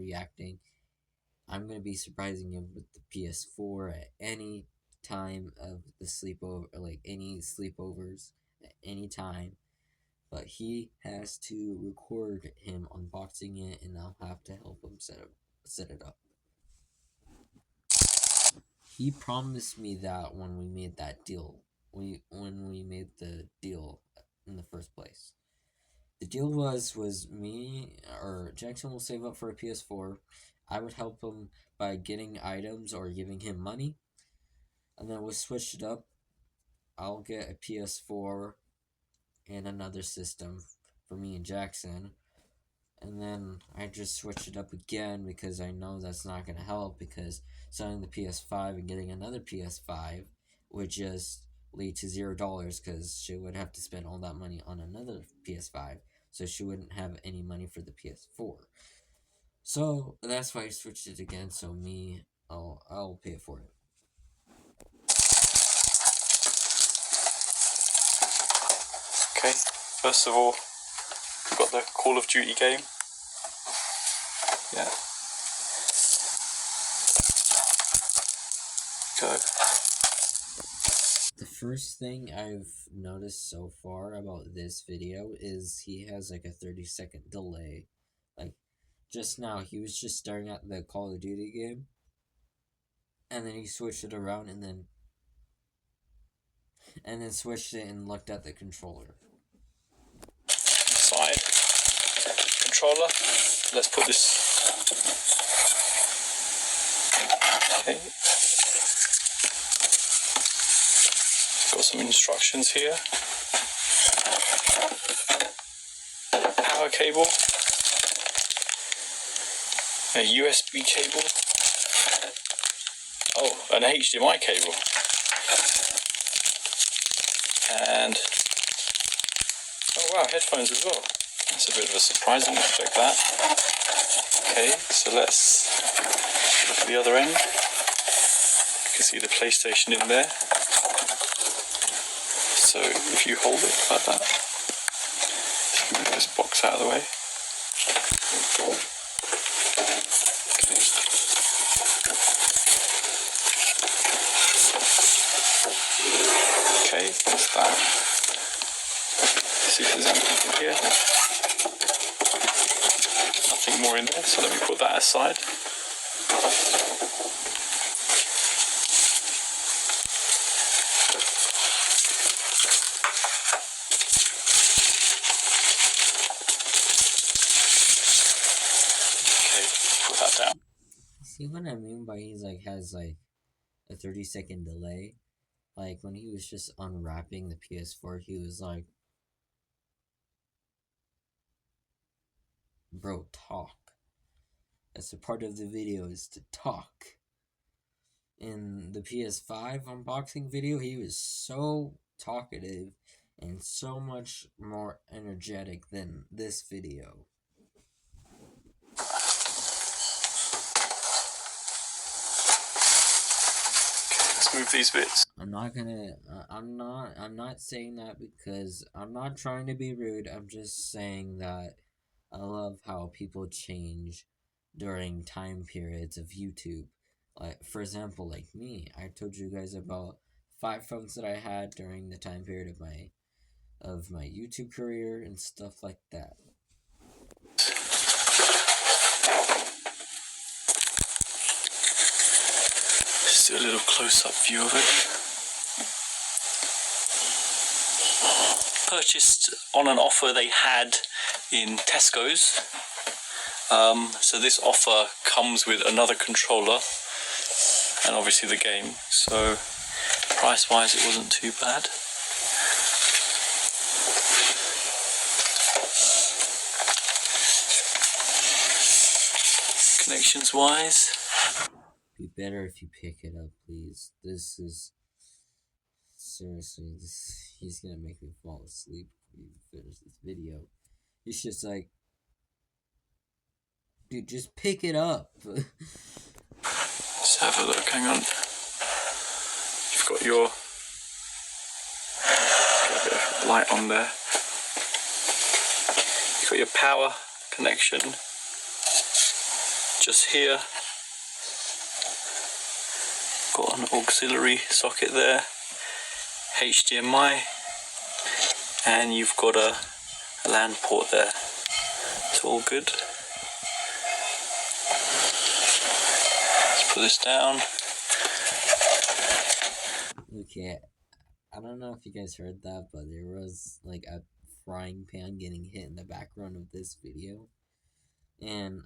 gonna be surprising him with the PS4 at any time of the sleepover, like any sleepovers at any time. But he has to record him unboxing it, and I'll have to help him set it up. He promised me that when we made that deal, when we made the deal in the first place. The deal was me or Jackson will save up for a PS4. I would help him by getting items or giving him money, and then we'll switch it up. I'll get a PS4 and another system for me and Jackson, and then I just switch it up again because I know that's not going to help, because selling the PS5 and getting another PS5 would just lead to $0 because she would have to spend all that money on another PS5, so she wouldn't have any money for the PS4. So that's why I switched it again. So I'll pay for it. Okay, first of all, we've got the Call of Duty game. Yeah. Go. The first thing I've noticed so far about this video is he has like a 30-second delay. Like just now, he was just staring at the Call of Duty game, and then he switched it around and then switched it and looked at the controller. Side controller. Let's put this. Okay. Got some instructions here. Power cable. A USB cable. Oh, an HDMI cable. And oh wow, headphones as well. That's a bit of a surprise. I'm going to check that. Okay, so let's look at the other end. You can see the PlayStation in there. So if you hold it like that, move this box out of the way. Okay, that's that. See if there's anything in here. Nothing more in there, so let me put that aside. Okay, put that down. See what I mean by he's like has like a 30-second delay? Like when he was just unwrapping the PS4, he was like, bro, talk. That's a part of the video, is to talk. In the PS5 unboxing video, he was so talkative and so much more energetic than this video. Let's move these bits. I'm not saying that because I'm not trying to be rude. I'm just saying that I love how people change during time periods of YouTube. Like, for example, like me, I told you guys about 5 phones that I had during the time period of my YouTube career and stuff like that. Just do a little close-up view of it. Purchased on an offer they had in Tesco's. So this offer comes with another controller and obviously the game. So price-wise, it wasn't too bad. Connections-wise, Be better if you pick it up, please. This is seriously, he's gonna make me fall asleep if we finish this video. He's just like, dude, just pick it up. let's have a look. Hang on. You've you've got your, get a bit of light on there. You've got your power connection just here. Got an auxiliary socket there, HDMI, and you've got a LAN port there. It's all good. Let's put this down. Okay, I don't know if you guys heard that, but there was like a frying pan getting hit in the background of this video, and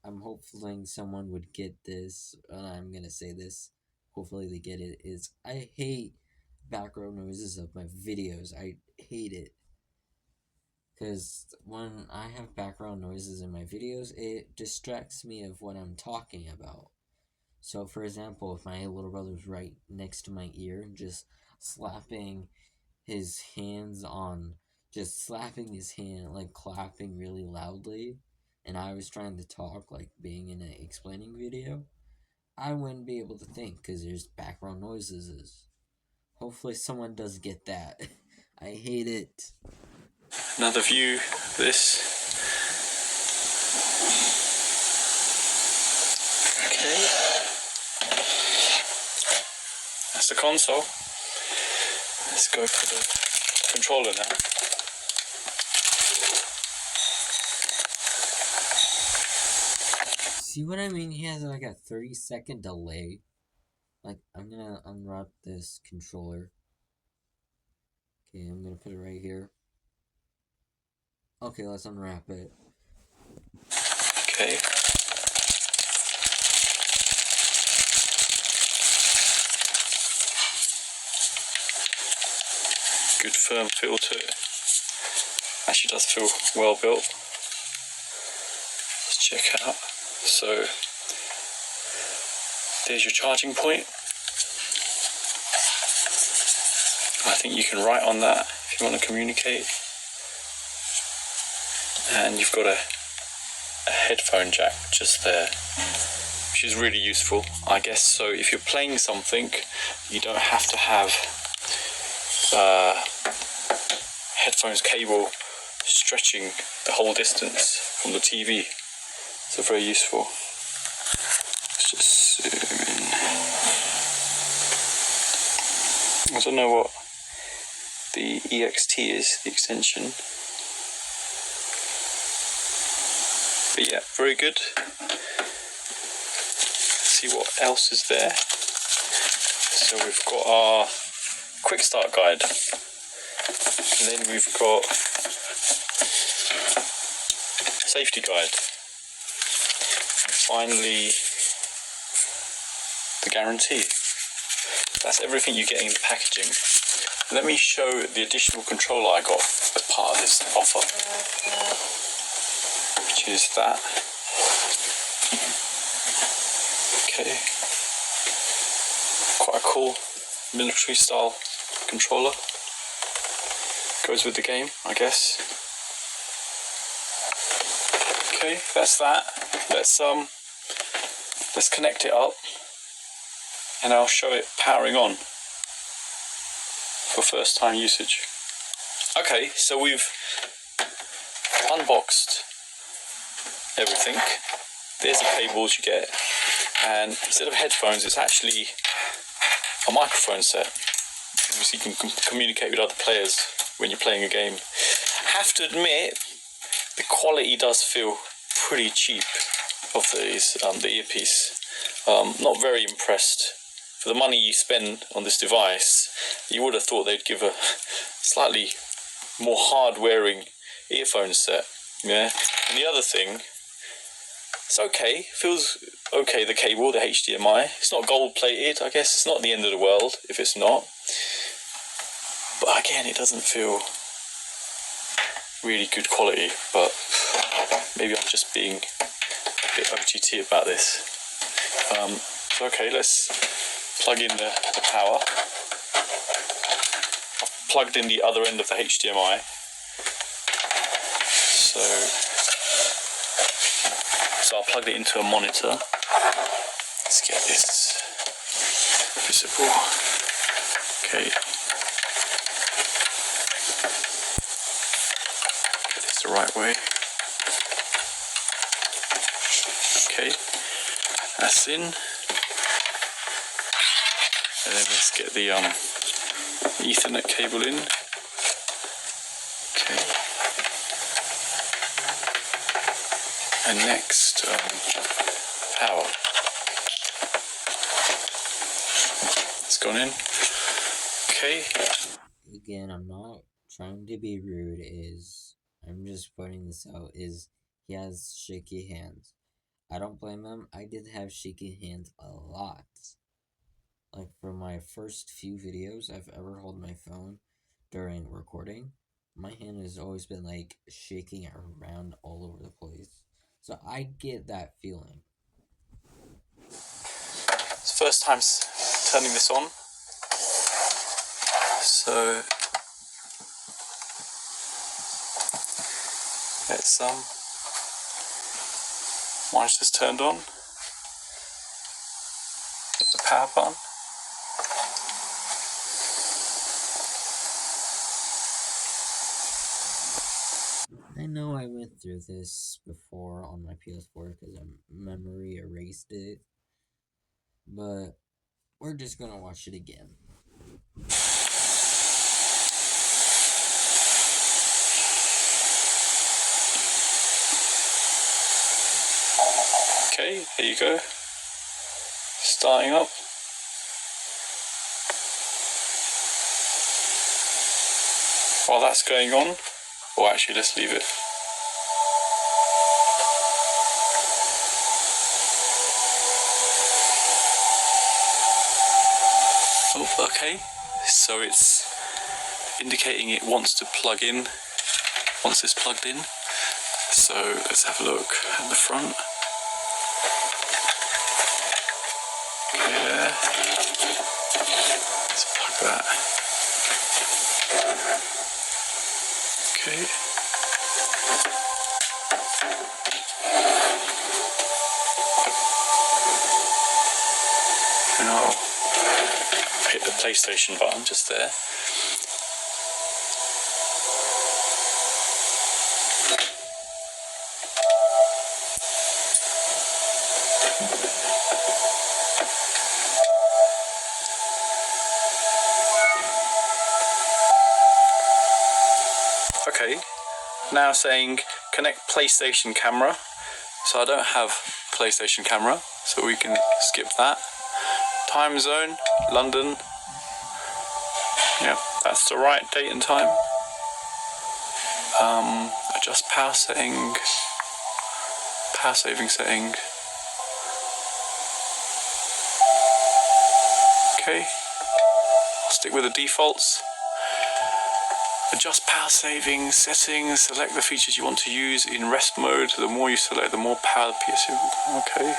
I'm hoping someone would get this. I'm gonna say this, hopefully they get it, is I hate background noises of my videos. I hate it. Because when I have background noises in my videos, it distracts me of what I'm talking about. So, for example, if my little brother's right next to my ear, just slapping his hands on, just slapping his hand, like clapping really loudly, and I was trying to talk, like being in an explaining video, I wouldn't be able to think because there's background noises. Hopefully someone does get that. I hate it. Another view of this. Okay. That's the console. Let's go for the controller now. See what I mean? He has like a 30-second delay. Like, I'm gonna unwrap this controller. Okay, I'm gonna put it right here. Okay, let's unwrap it. Okay. Good firm feel to it. Actually does feel well built. Let's check out. So there's your charging point. I think you can write on that if you want to communicate. And you've got a headphone jack just there, which is really useful, I guess. So if you're playing something, you don't have to have headphones cable stretching the whole distance from the TV. So very useful. Let's just zoom in. I don't know what the EXT is, the extension. But yeah, very good. Let's see what else is there. So we've got our quick start guide. And then we've got safety guide. And finally, the guarantee. That's everything you get in the packaging. Let me show the additional controller I got as part of this offer, which is that. Okay, quite a cool military style controller. Goes with the game, I guess. Okay, that's that. Let's connect it up, and I'll show it powering on for first time usage. Okay, so we've unboxed everything. There's the cables you get, and instead of headphones, it's actually a microphone set. Obviously, you can communicate with other players when you're playing a game. I have to admit, the quality does feel pretty cheap of these, the earpiece. Not very impressed. For the money you spend on this device, you would have thought they'd give a slightly more hard-wearing earphone set. Yeah. And the other thing, it's okay. Feels okay. The cable, the HDMI. It's not gold-plated. I guess it's not the end of the world if it's not. But again, it doesn't feel really good quality. But maybe I'm just being a bit OTT about this. So okay, let's plug in the power. I've plugged in the other end of the HDMI. So I'll plug it into a monitor. Let's get this visible. Okay. Get this the right way. Okay. That's in. And then let's get the Ethernet cable in. Okay. And next, power. It's gone in. Okay. Again, I'm not trying to be rude, I'm just pointing this out, he has shaky hands. I don't blame him. I did have shaky hands a lot. Like, for my first few videos I've ever held my phone during recording, my hand has always been, like, shaking around all over the place. So I get that feeling. It's the first time turning this on. So let's once it's turned on, hit the power button. I know I went through this before on my PS4 because memory erased it, but we're just gonna watch it again. Okay, there you go. Starting up. While that's going on, or actually let's leave it. Oh, okay, so it's indicating it wants to plug in once it's plugged in. So let's have a look at the front. Okay, there. Let's plug that. Okay. And I'll hit the PlayStation button just there. Okay, now saying connect PlayStation camera. So I don't have PlayStation camera, so we can skip that. Time zone, London. Yep, that's the right date and time. Adjust power setting, power saving setting. Okay, I'll stick with the defaults. Adjust power saving settings, select the features you want to use in rest mode. The more you select, the more power the PS5. Okay.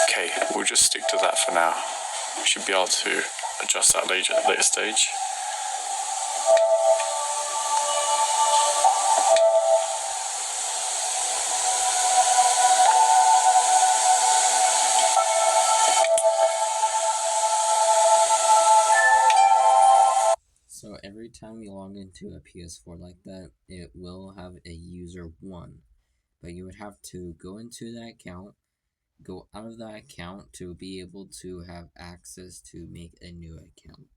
Okay, we'll just stick to that for now. We should be able to adjust that later at a later stage. So every time you log into a PS4 like that, it will have a user 1. But you would have to go into that account, go out of that account to be able to have access to make a new account.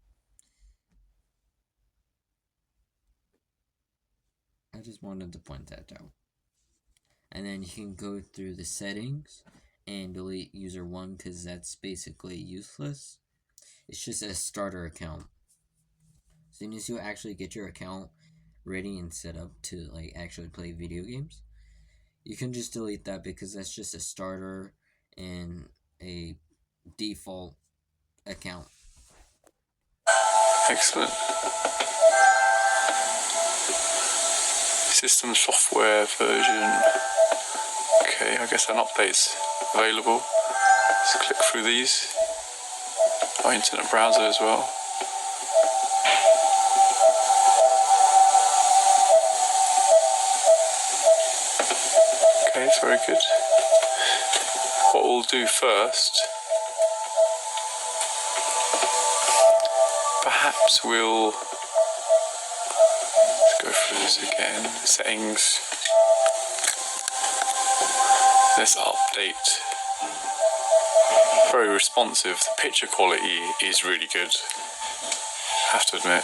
I just wanted to point that out. And then you can go through the settings and delete user 1 because that's basically useless. It's just a starter account. As soon as you actually get your account ready and set up to like actually play video games, you can just delete that because that's just a starter and a default account. Excellent. System software version. Okay, I guess an update's available. Let's click through these. Our internet browser as well. Okay, it's very good. we'll do first, perhaps we'll go through this again. Settings. Let's update. Very responsive. The picture quality is really good, I have to admit.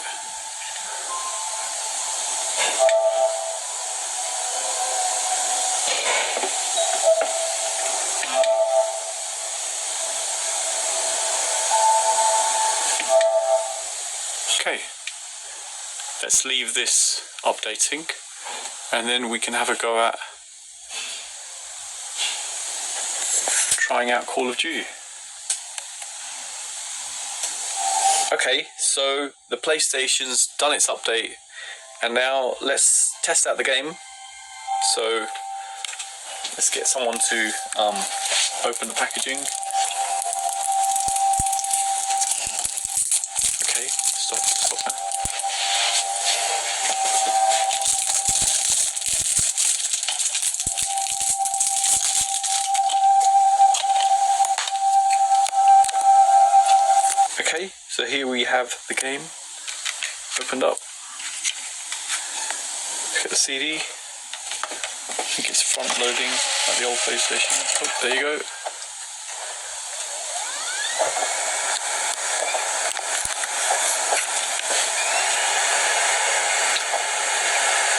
Okay, let's leave this updating and then we can have a go at trying out Call of Duty. Okay, so the PlayStation's done its update and now let's test out the game. So let's get someone to open the packaging. Okay, stop now. Okay, so here we have the game opened up. Look at the CD. I think it's front loading like the old PlayStation. Oh, there you go.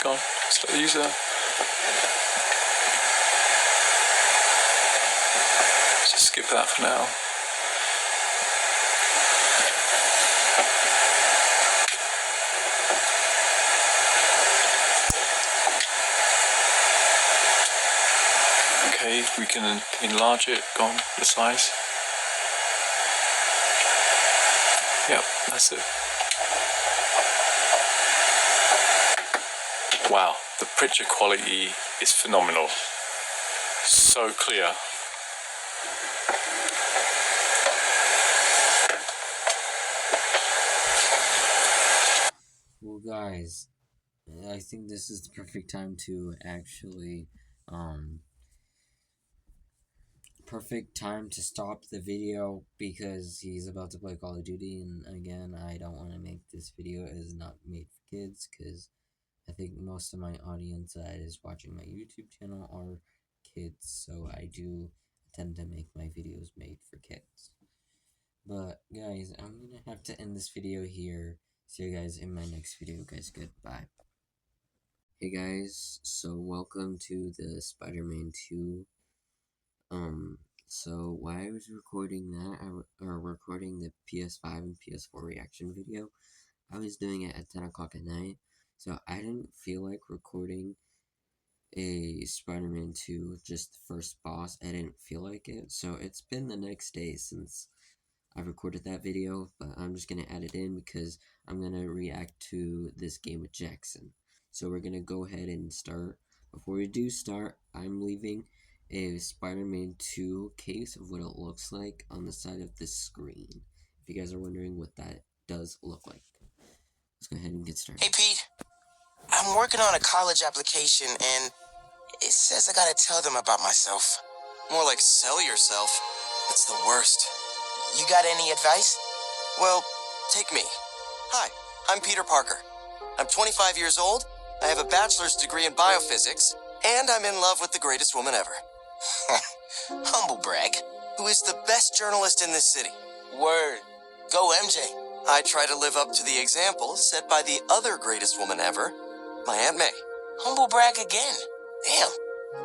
Go on, select the user. Just skip that for now. Okay, we can enlarge it, go on, the size. Yep, that's it. Wow, the picture quality is phenomenal. So clear. Well, guys, I think this is the perfect time to actually, perfect time to stop the video because he's about to play Call of Duty, and again, I don't want to make this video as not made for kids because I think most of my audience that is watching my YouTube channel are kids, so I do tend to make my videos made for kids. But guys, I'm gonna have to end this video here. See you guys in my next video, guys. Goodbye. Hey guys, so welcome to the Spider-Man 2. So while I was recording that, or recording the PS5 and PS4 reaction video, I was doing it at 10 o'clock at night. So I didn't feel like recording a Spider-Man 2, just the first boss. I didn't feel like it. So it's been the next day since I recorded that video, but I'm just going to add it in because I'm going to react to this game with Jackson. So we're going to go ahead and start. Before we do start, I'm leaving a Spider-Man 2 case of what it looks like on the side of the screen. If you guys are wondering what that does look like. Let's go ahead and get started. Hey, Pete. I'm working on a college application, and it says I gotta tell them about myself. More like sell yourself. It's the worst. You got any advice? Well, take me. Hi, I'm Peter Parker. I'm 25 years old, I have a bachelor's degree in biophysics, and I'm in love with the greatest woman ever. Humble brag. Who is the best journalist in this city. Word. Go MJ. I try to live up to the example set by the other greatest woman ever, my Aunt May. Humble brag again. Damn.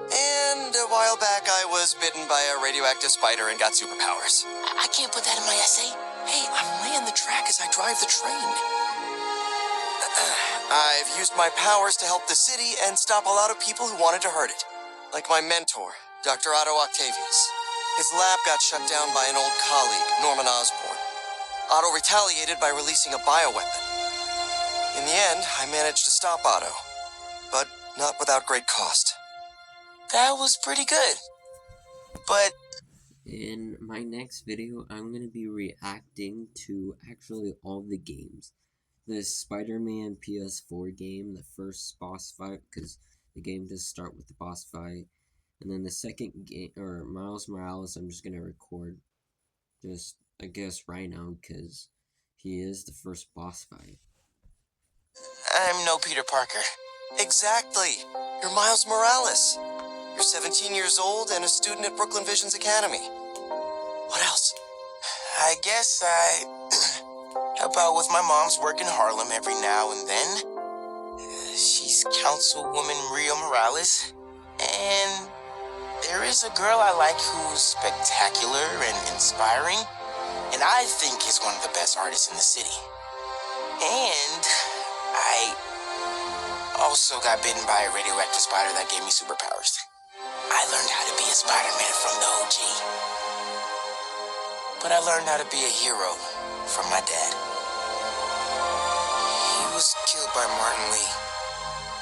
And a while back, I was bitten by a radioactive spider and got superpowers. I can't put that in my essay. Hey, I'm laying the track as I drive the train. I've used my powers to help the city and stop a lot of people who wanted to hurt it. Like my mentor, Dr. Otto Octavius. His lab got shut down by an old colleague, Norman Osborn. Otto retaliated by releasing a bioweapon. In the end, I managed to stop Otto, but not without great cost. That was pretty good. But in my next video, I'm going to be reacting to actually all the games. The Spider-Man PS4 game, the first boss fight, because the game does start with the boss fight. And then the second game, or Miles Morales, I'm just gonna record, just I guess right now, because he is the first boss fight. I'm no Peter Parker. Exactly. You're Miles Morales. You're 17 years old and a student at Brooklyn Visions Academy. What else? I guess I help out with my mom's work in Harlem every now and then. She's Councilwoman Rio Morales. And there is a girl I like who's spectacular and inspiring, and I think is one of the best artists in the city. And I also got bitten by a radioactive spider that gave me superpowers. I learned how to be a Spider-Man from the OG. But I learned how to be a hero from my dad. He was killed by Martin Lee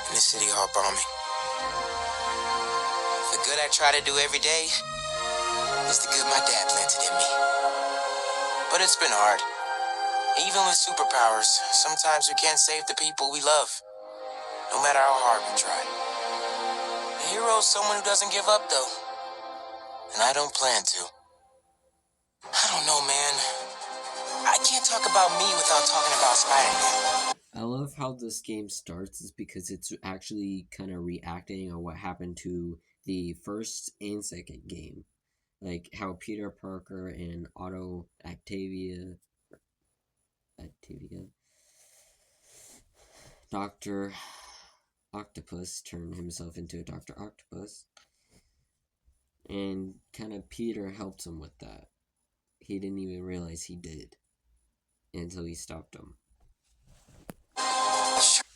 in the City Hall bombing. The good I try to do every day is the good my dad planted in me. But it's been hard. Even with superpowers, sometimes we can't save the people we love, no matter how hard we try. A hero is someone who doesn't give up, though. And I don't plan to. I don't know, man. I can't talk about me without talking about Spider-Man. I love how this game starts is because it's actually kind of reacting on what happened to the first and second game. Like how Peter Parker and Octavia, Dr. Octopus turned himself into a Dr. Octopus. And kind of Peter helped him with that. He didn't even realize he did until he stopped him.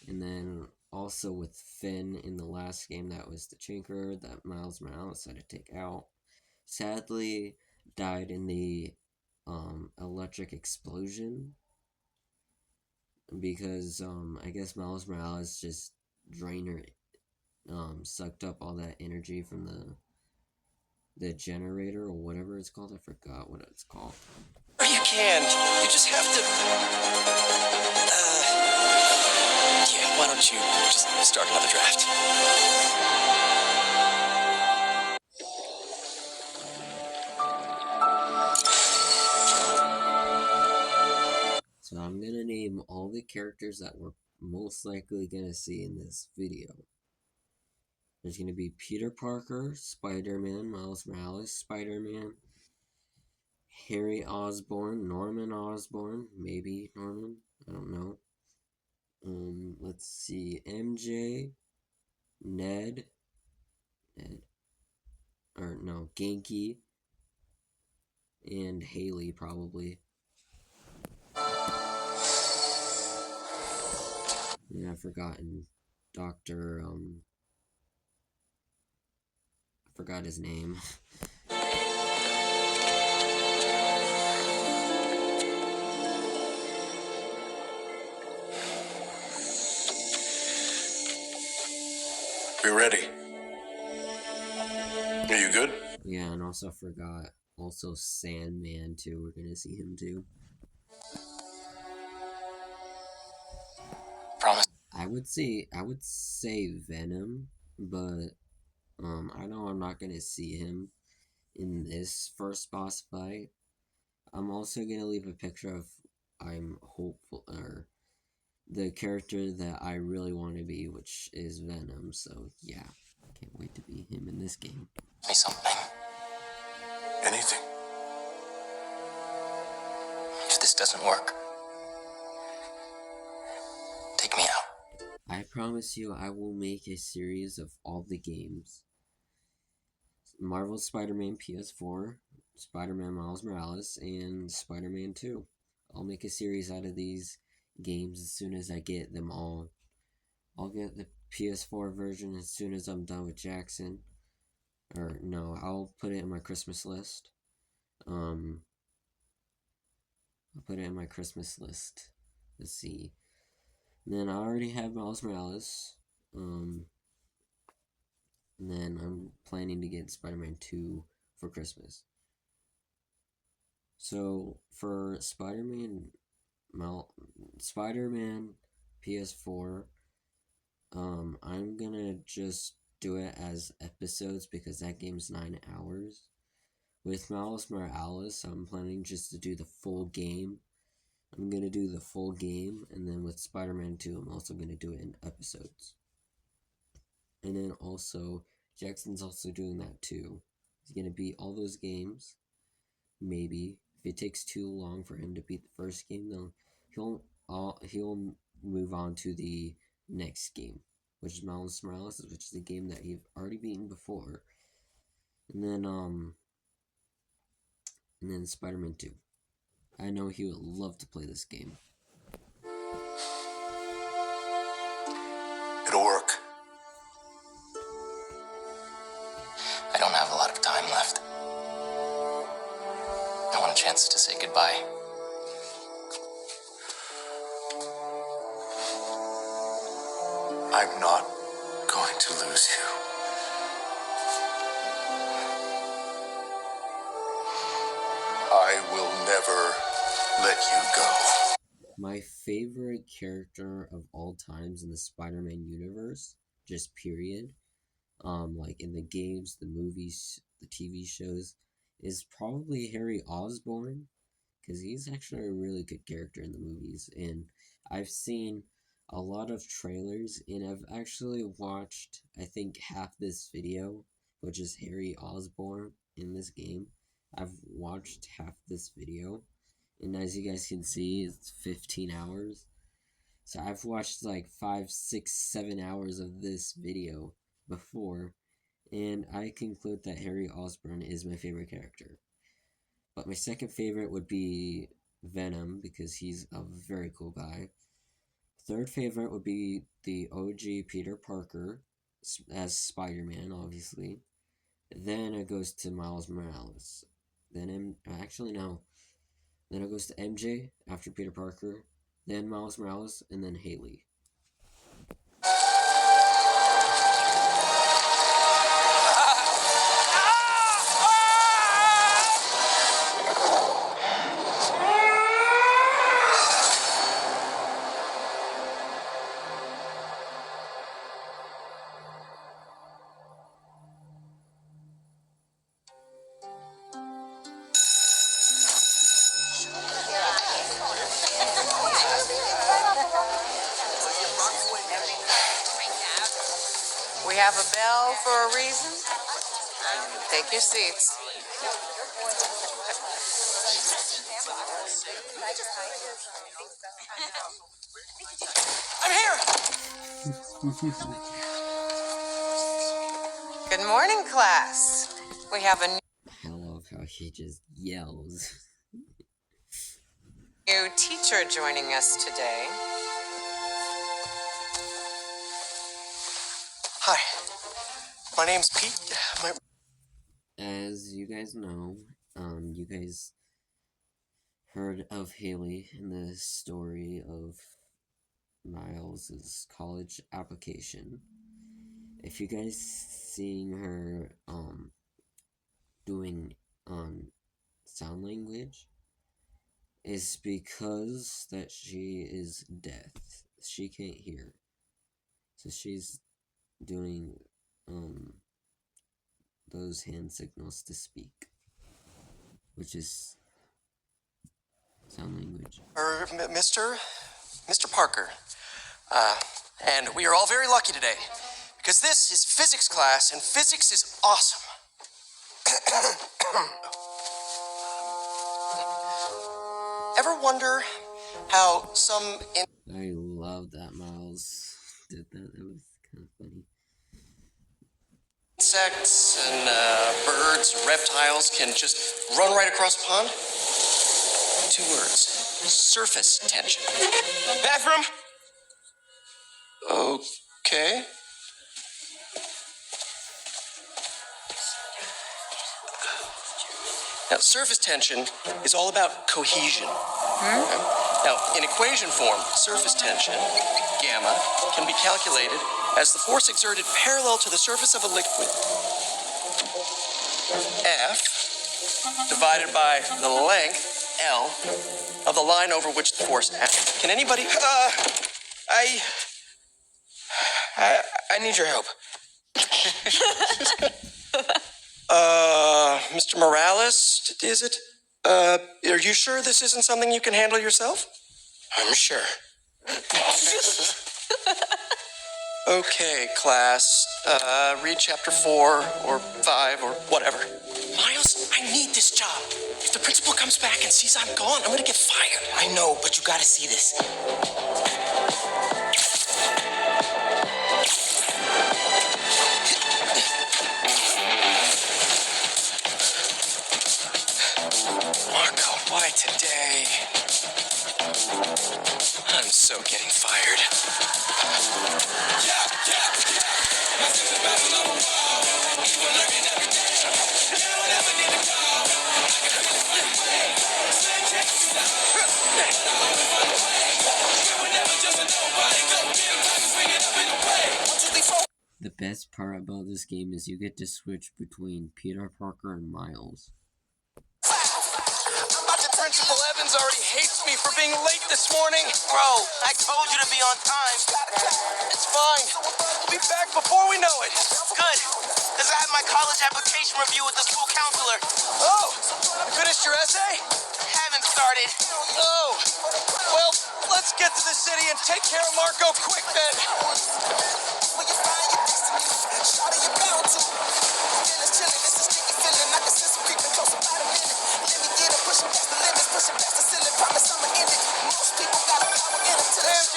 And then also with Finn in the last game, that was the Chinker that Miles Morales had to take out. Sadly, died in the electric explosion because I guess Miles Morales just sucked up all that energy from the generator or whatever it's called. I forgot what it's called. You can't. You just have to. Yeah, why don't you just start another draft? So I'm gonna name all the characters that we're most likely gonna see in this video. There's gonna be Peter Parker, Spider-Man, Miles Morales, Spider-Man, Harry Osborn, Norman Osborn, maybe Norman, I don't know. Let's see, MJ, Ned, Genki, and Haley probably. And I've forgotten Dr. I forgot his name. We're ready. Are you good? Yeah, and also forgot Sandman too. We're gonna see him too. Promise. I would say Venom, but I know I'm not gonna see him in this first boss fight. I'm also gonna leave a picture of I'm hopeful or the character that I really want to be, which is Venom. So yeah, can't wait to be him in this game. Me something. Anything. If this doesn't work, take me out. I promise you, I will make a series of all the games. Marvel Spider-Man PS4, Spider-Man Miles Morales, and Spider-Man 2. I'll make a series out of these games as soon as I get them all. I'll get the PS4 version as soon as I'm done with Jackson. Or no, I'll put it in my Christmas list. I'll put it in my Christmas list. Let's see. And then I already have Miles Morales. And then I'm planning to get Spider-Man 2 for Christmas. So for Spider-Man PS4, I'm gonna just do it as episodes because that game's 9 hours. With Miles Morales, I'm planning just to do the full game. I'm going to do the full game, and then with Spider-Man 2, I'm also going to do it in episodes. And then also, Jackson's also doing that too. He's going to beat all those games, maybe. If it takes too long for him to beat the first game, then he'll move on to the next game, which is Miles Morales, which is a game that he's already beaten before. And then Spider-Man 2. I know he would love to play this game. It'll work. I don't have a lot of time left. I want a chance to say goodbye. I'm not going to lose you. I will never let you go. My favorite character of all times in the Spider-Man universe, just period, like in the games, the movies, the TV shows, is probably Harry Osborn, because he's actually a really good character in the movies, and I've seen a lot of trailers, and I've actually watched, I think, half this video, which is Harry Osborn in this game. I've watched half this video, and as you guys can see, it's 15 hours. So I've watched like 5, 6, 7 hours of this video before, and I conclude that Harry Osborn is my favorite character. But my second favorite would be Venom, because he's a very cool guy. Third favorite would be the OG Peter Parker as Spider-Man, obviously. Then it goes to Miles Morales. Then it goes to MJ after Peter Parker, then Miles Morales, and then Haley. We have a bell for a reason. Take your seats. I'm here! Good morning, class. We have a I love how she just yells. new teacher joining us today. Hi. My name's Pete. As you guys know, you guys heard of Haley in the story of Miles' college application. If you guys seeing her doing sign language, is because that she is deaf. She can't hear. So she's doing those hand signals to speak, which is sign language. Mr. Parker. And we are all very lucky today, because this is physics class, and physics is awesome. Ever wonder how some I love that Miles did that. That was kind of funny. insects and birds, reptiles can just run right across a pond? 2 words. Surface tension. Bathroom? Okay. Now, surface tension is all about cohesion. Okay? Now, in equation form, surface tension, gamma, can be calculated as the force exerted parallel to the surface of a liquid, F, divided by the length, L, of the line over which the force acts. Can anybody... I need your help. Mr. Morales, is it? Are you sure this isn't something you can handle yourself? I'm sure. Okay, class. Read chapter 4 or 5 or whatever. Miles, I need this job. If the principal comes back and sees I'm gone, I'm gonna get fired. I know, but you gotta see this. Marco, why today? I'm so getting fired. The best part about this game is you get to switch between Peter Parker and Miles. Principal Evans already hates me for being late this morning. Bro, I told you to be on time. It's fine. We'll be back before we know it. Good, because I have my college application review with the school counselor. Oh, finished your essay? Haven't started. Oh, well, let's get to the city and take care of Marco quick then. MJ,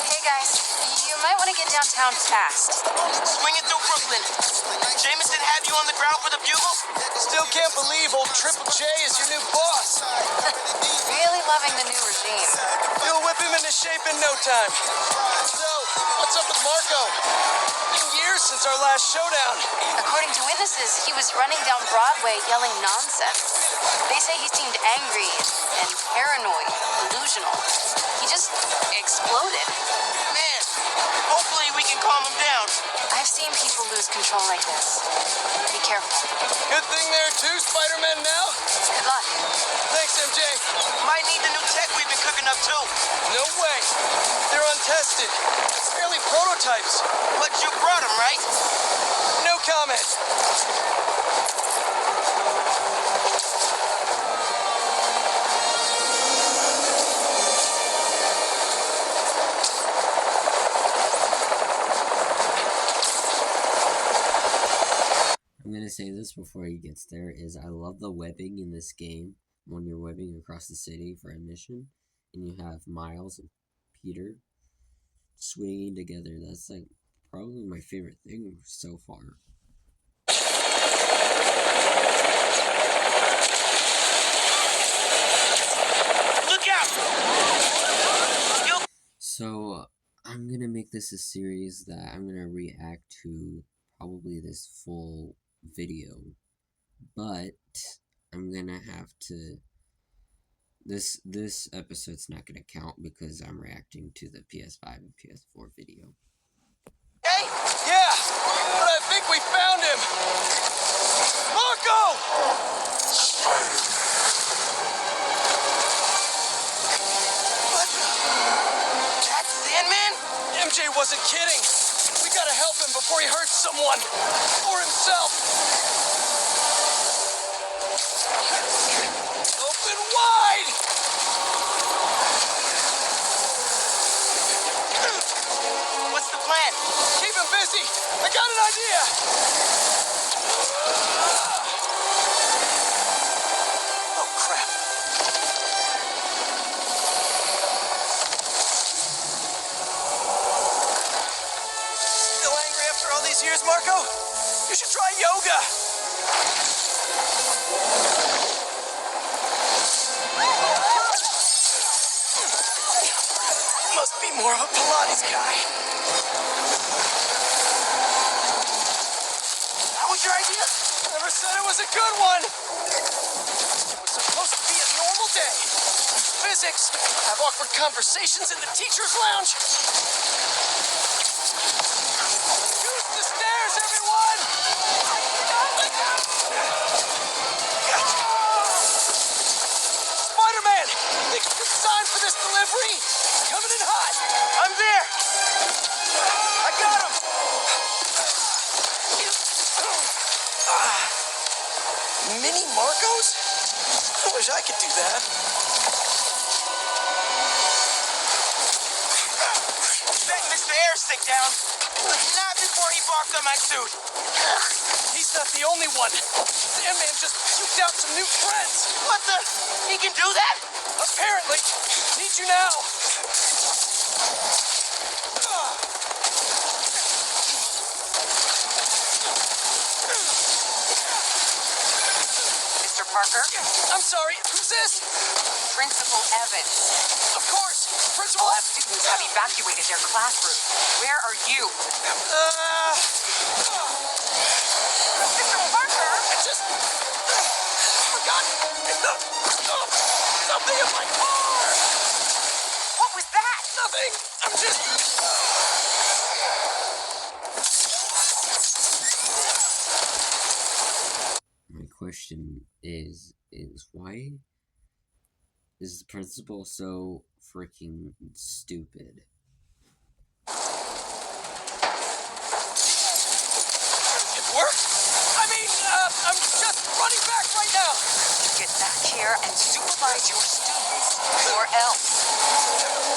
Hey guys, you might want to get downtown fast. Swing it through Brooklyn. Jameson have you on the ground for the bugle? still can't believe old Triple J is your new boss. Really loving the new regime. You'll whip him into shape in no time. So, what's up with Marco? Been years since our last showdown. According to witnesses, he was running down Broadway yelling nonsense. They say he seemed angry and paranoid, delusional. He just exploded. Man, hopefully we can calm him down. I've seen people lose control like this. Be careful. Good thing there are two Spider-Men now. Good luck. Thanks, MJ. Might need the new tech we've been cooking up too. No way. They're untested. It's barely prototypes. But you brought them, right? No comment. I'm gonna say this before he gets there, is I love the webbing in this game when you're webbing across the city for a mission, and you have Miles and Peter swinging together. That's like probably my favorite thing so far. Look out! So I'm gonna make this a series that I'm gonna react to probably this full video, but I'm gonna have to this episode's not gonna count because I'm reacting to the PS5 and PS4 video. Hey! Yeah, but I think we found him. Marco! What? That's Sandman? MJ wasn't kidding. We gotta help him before he hurts someone. Or himself. Open wide! What's the plan? Keep him busy. I got an idea. Oh, crap. Still angry after all these years, Marco? You should try yoga. Must be more of a Pilates guy. How was your idea? Never said it was a good one. It was supposed to be a normal day. Physics, have awkward conversations in the teacher's lounge. Use the stairs, everyone! Spider-Man, think it's good sign for this delivery? Coming in hot. I'm there. I got him. Mini Marcos? I wish I could do that. Bet Mr. Airstick down. Not before he barked on my suit. He's not the only one. Sandman just puked out some new friends. What the? He can do that? Apparently. Need you now. Mr. Parker, I'm sorry, who's this? Principal Evans. Of course, Principal All F. students have evacuated their classroom. Where are you? Mr. Parker! I just forgot something in my car. What was that? Nothing. I'm just. My question is why is the principal so freaking stupid? It worked? I mean, I'm just running back right now. Get back here and supervise your students, or else.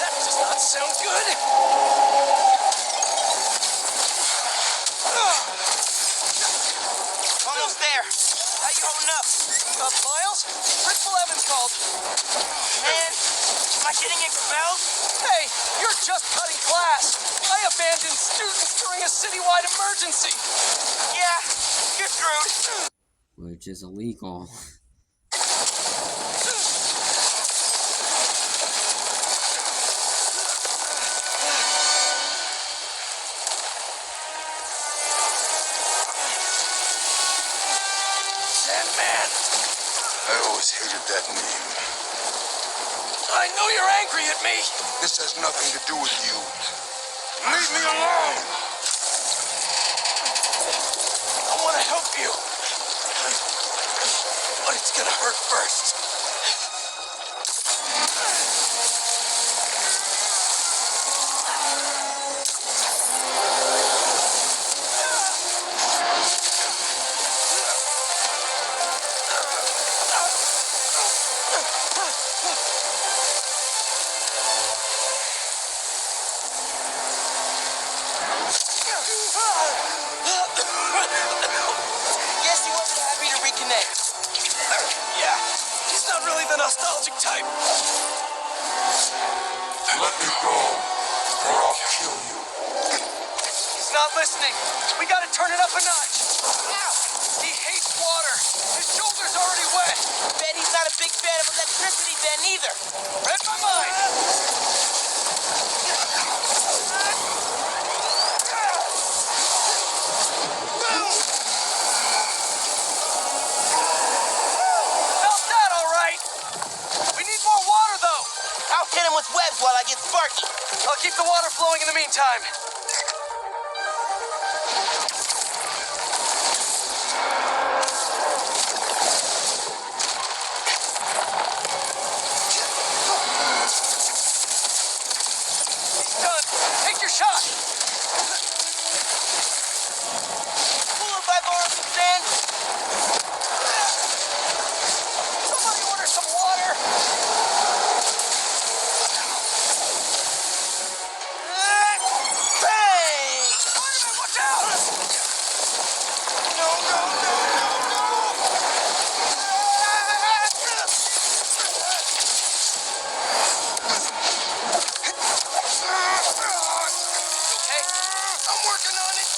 That does not sound good. Almost there. How you holding up? Miles? Principal Evans called. Man, am I getting expelled? Hey, you're just cutting class. I abandoned students during a citywide emergency. Yeah, you're screwed. Which is illegal. Sandman, I always hated that name. I know you're angry at me. This has nothing to do with you. Leave me alone! I want to help you. But it's gonna hurt first. Guess he wasn't happy to reconnect. Yeah, he's not really the nostalgic type. Let me go, or I'll kill you. He's not listening. We gotta turn it up a notch. Ow! He hates water. His shoulder's already wet. Bet he's not a big fan of electricity then either. Read my mind. Felt that all right. We need more water, though. I'll hit him with webs while I get Sparky. I'll keep the water flowing in the meantime. He's done. Take your shot. Cool if I borrow some sand? Somebody order some water. Bang! Spider-Man, watch out! No, no, no, no, no! Okay? I'm working on it.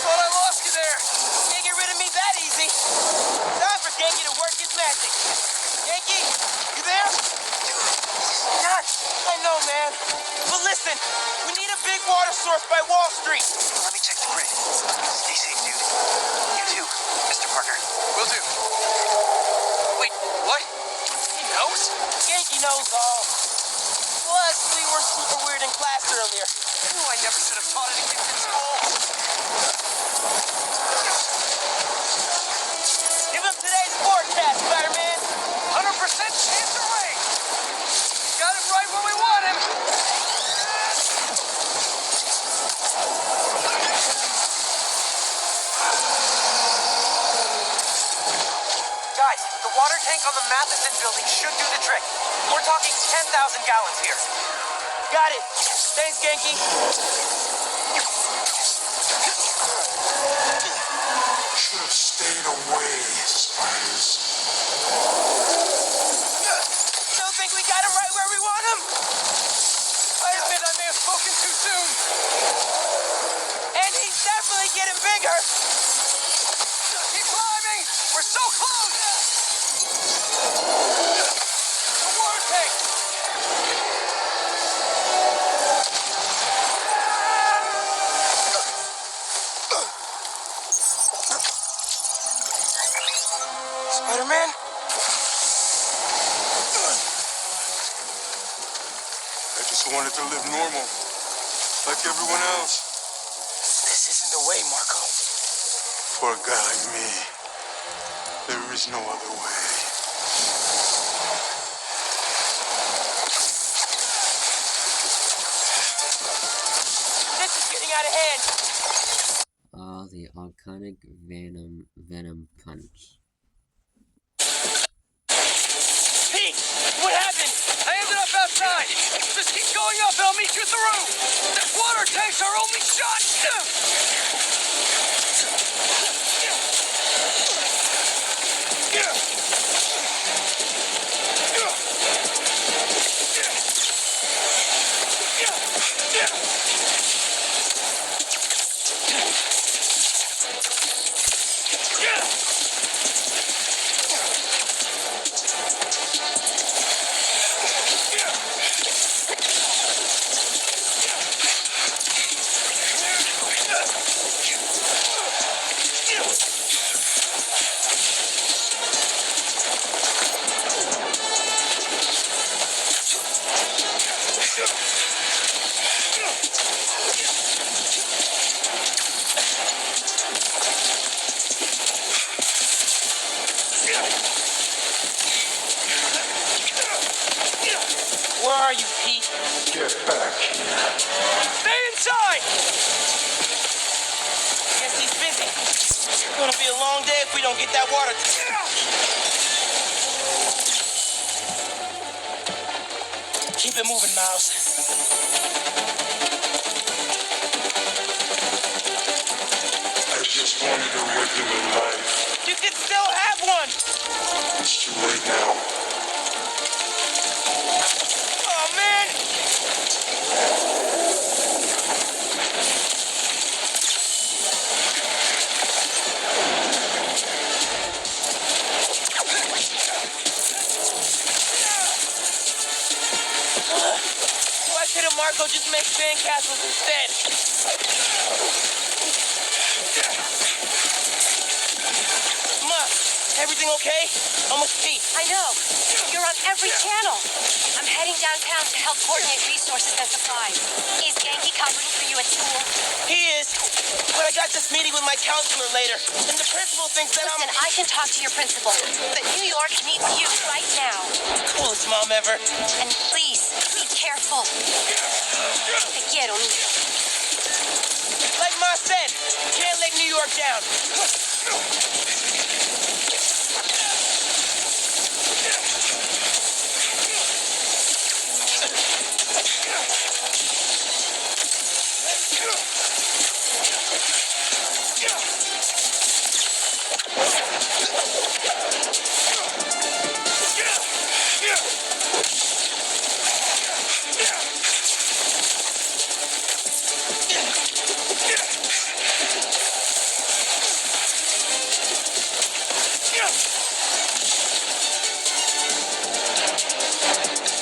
Thought I lost you there. Can't get rid of me that easy. Time for Genki to work his magic. Genki, you there? God, I know, man. But listen, we need a big water source by Wall Street. Let me check the grid. Stay safe, dude. You too, Mr. Parker. Will do. Wait, what? He knows? Genki knows all. Plus, we were super weird in class earlier. Ooh, I never should have taught any kids in school. Give him today's forecast, Spider-Man. 100% chance of rain. Got it right where we want him. Matheson building should do the trick. We're talking 10,000 gallons here. Got it. Thanks, Genki. Should have stayed away, Spiders. Don't think we got him right where we want him? I admit I may have spoken too soon. And he's definitely getting bigger. Keep climbing! We're so close! The water tank! Spider-Man? I just wanted to live normal, like everyone else. This isn't the way, Marco. For a guy like me, there is no other way. This is getting out of hand. Ah, the iconic Venom punch. Pete, what happened? I ended up outside. Just keep going up and I'll meet you at the roof. That water tank's our only shot. Where are you, Pete? Get back. Stay inside! Guess he's busy. It's gonna be a long day if we don't get that water. Keep it moving, Miles. I just wanted a regular life. You can still have one. It's too late now. Oh, man. Why couldn't Marco just make sandcastles instead? Ma, everything okay? Almost Pete. I know. You're on every channel. I'm heading downtown to help coordinate resources and supplies. Is Genki covering for you at school? He is. But I got this meeting with my counselor later, and the principal thinks that Listen, I can talk to your principal, but New York needs you right now. coolest mom ever. And please, be careful. Te quiero, niño. Like Ma said, can't let New York down.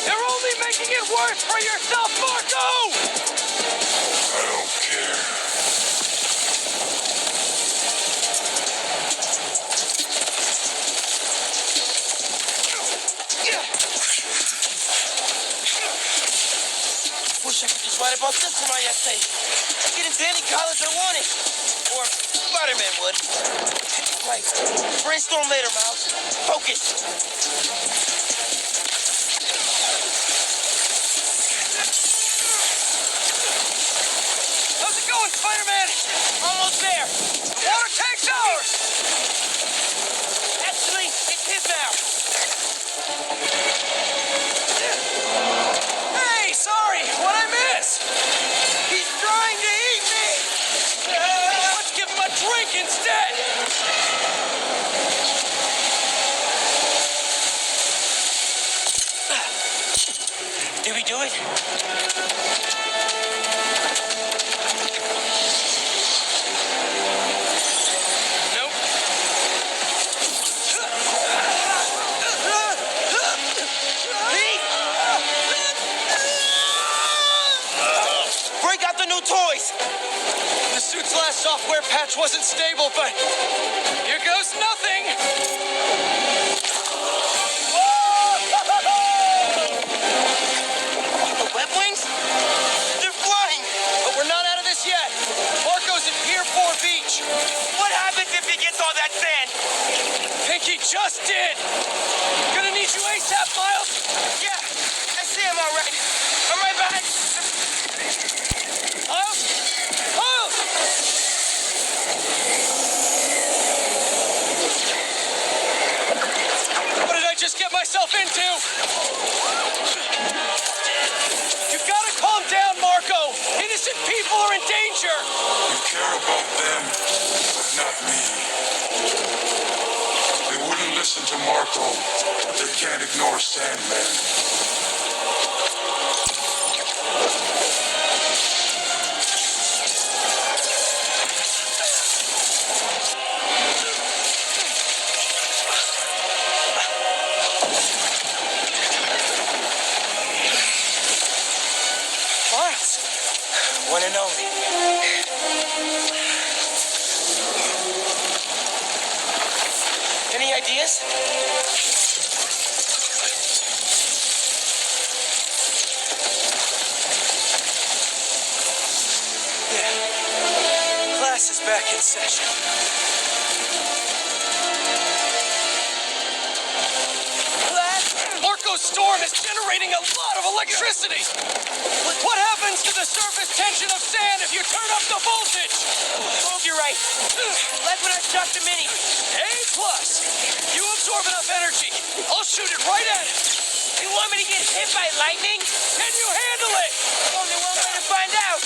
You're only making it worse for yourself, Marco! I don't care. Wish I could just write about this for my essay. Get into any college I wanted. Or Spider-Man would. Right. Brainstorm later, Miles. Focus. How's it going, Spider-Man? Almost there. The water tank's ours! Actually, it's his now. Did we do it? Nope. Pete! Break out the new toys! The suit's last software patch wasn't stable, but here goes nothing! The web wings? They're flying! But we're not out of this yet. Marco's at Pier 4 Beach. What happens if he gets all that sand? Think he just did. Gonna need you ASAP, Miles. Yeah, I see him all right. I'm right behind you. Miles? Miles! What did I just get myself into? You've got to calm down, Marco. Innocent people are in danger. You care about them, but not me. They wouldn't listen to Marco, but they can't ignore Sandman. Miles. One and only. Any ideas? Yeah. Class is back in session. Marco's storm is generating a lot of electricity. What happens to the surface tension of sand if you turn up the voltage? Oh, you're right. Like when I shot the mini. A plus. You absorb enough energy. I'll shoot it right at it. You want me to get hit by lightning? Can you handle it? Only one way to find out.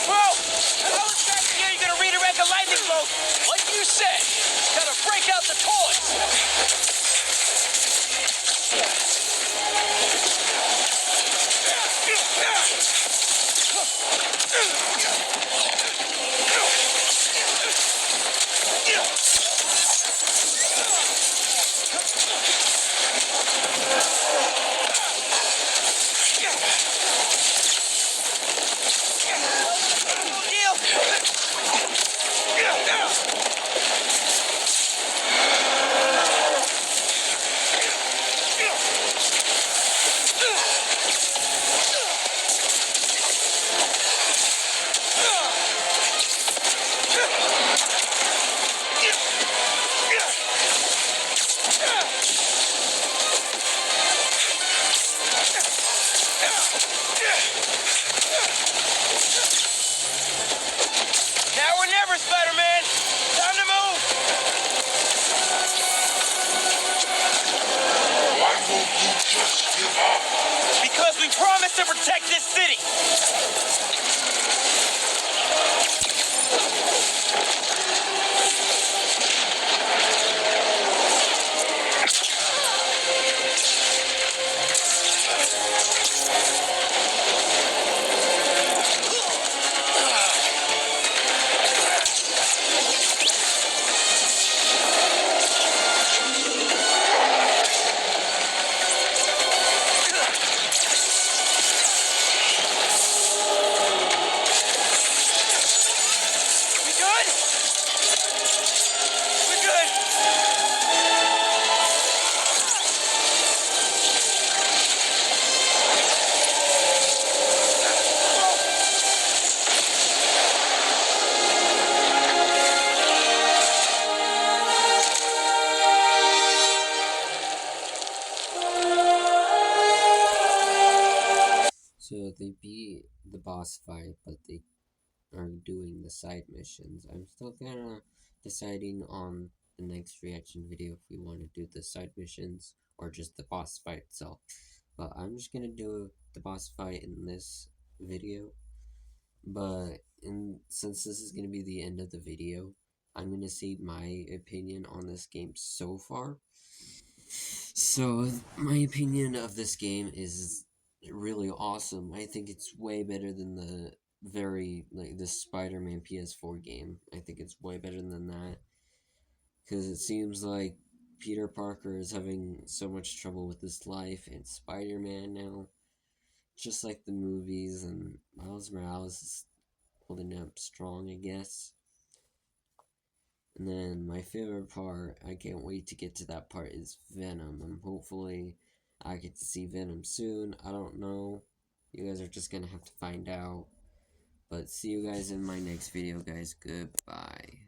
Whoa! How exactly are you gonna redirect a lightning bolt? Like you said, gotta break out the toys. Now or never, Spider-Man. Time to move. Why won't you just give up? Because we promised to protect this city. We good? We're good. So they beat the boss fight, but they are doing the side missions. I'm still kind of deciding on the next reaction video if we want to do the side missions or just the boss fight itself. But I'm just gonna do the boss fight in this video. But since this is gonna be the end of the video, I'm gonna say my opinion on this game so far. So my opinion of this game is really awesome. I think it's way better than the Spider-Man PS4 game. I think it's way better than that, because it seems like Peter Parker is having so much trouble with his life, and Spider-Man now, just like the movies, and Miles Morales is holding up strong, I guess. And then my favorite part, I can't wait to get to that part, is Venom. And hopefully I get to see Venom soon. I don't know. You guys are just gonna have to find out. But see you guys in my next video, guys. Goodbye.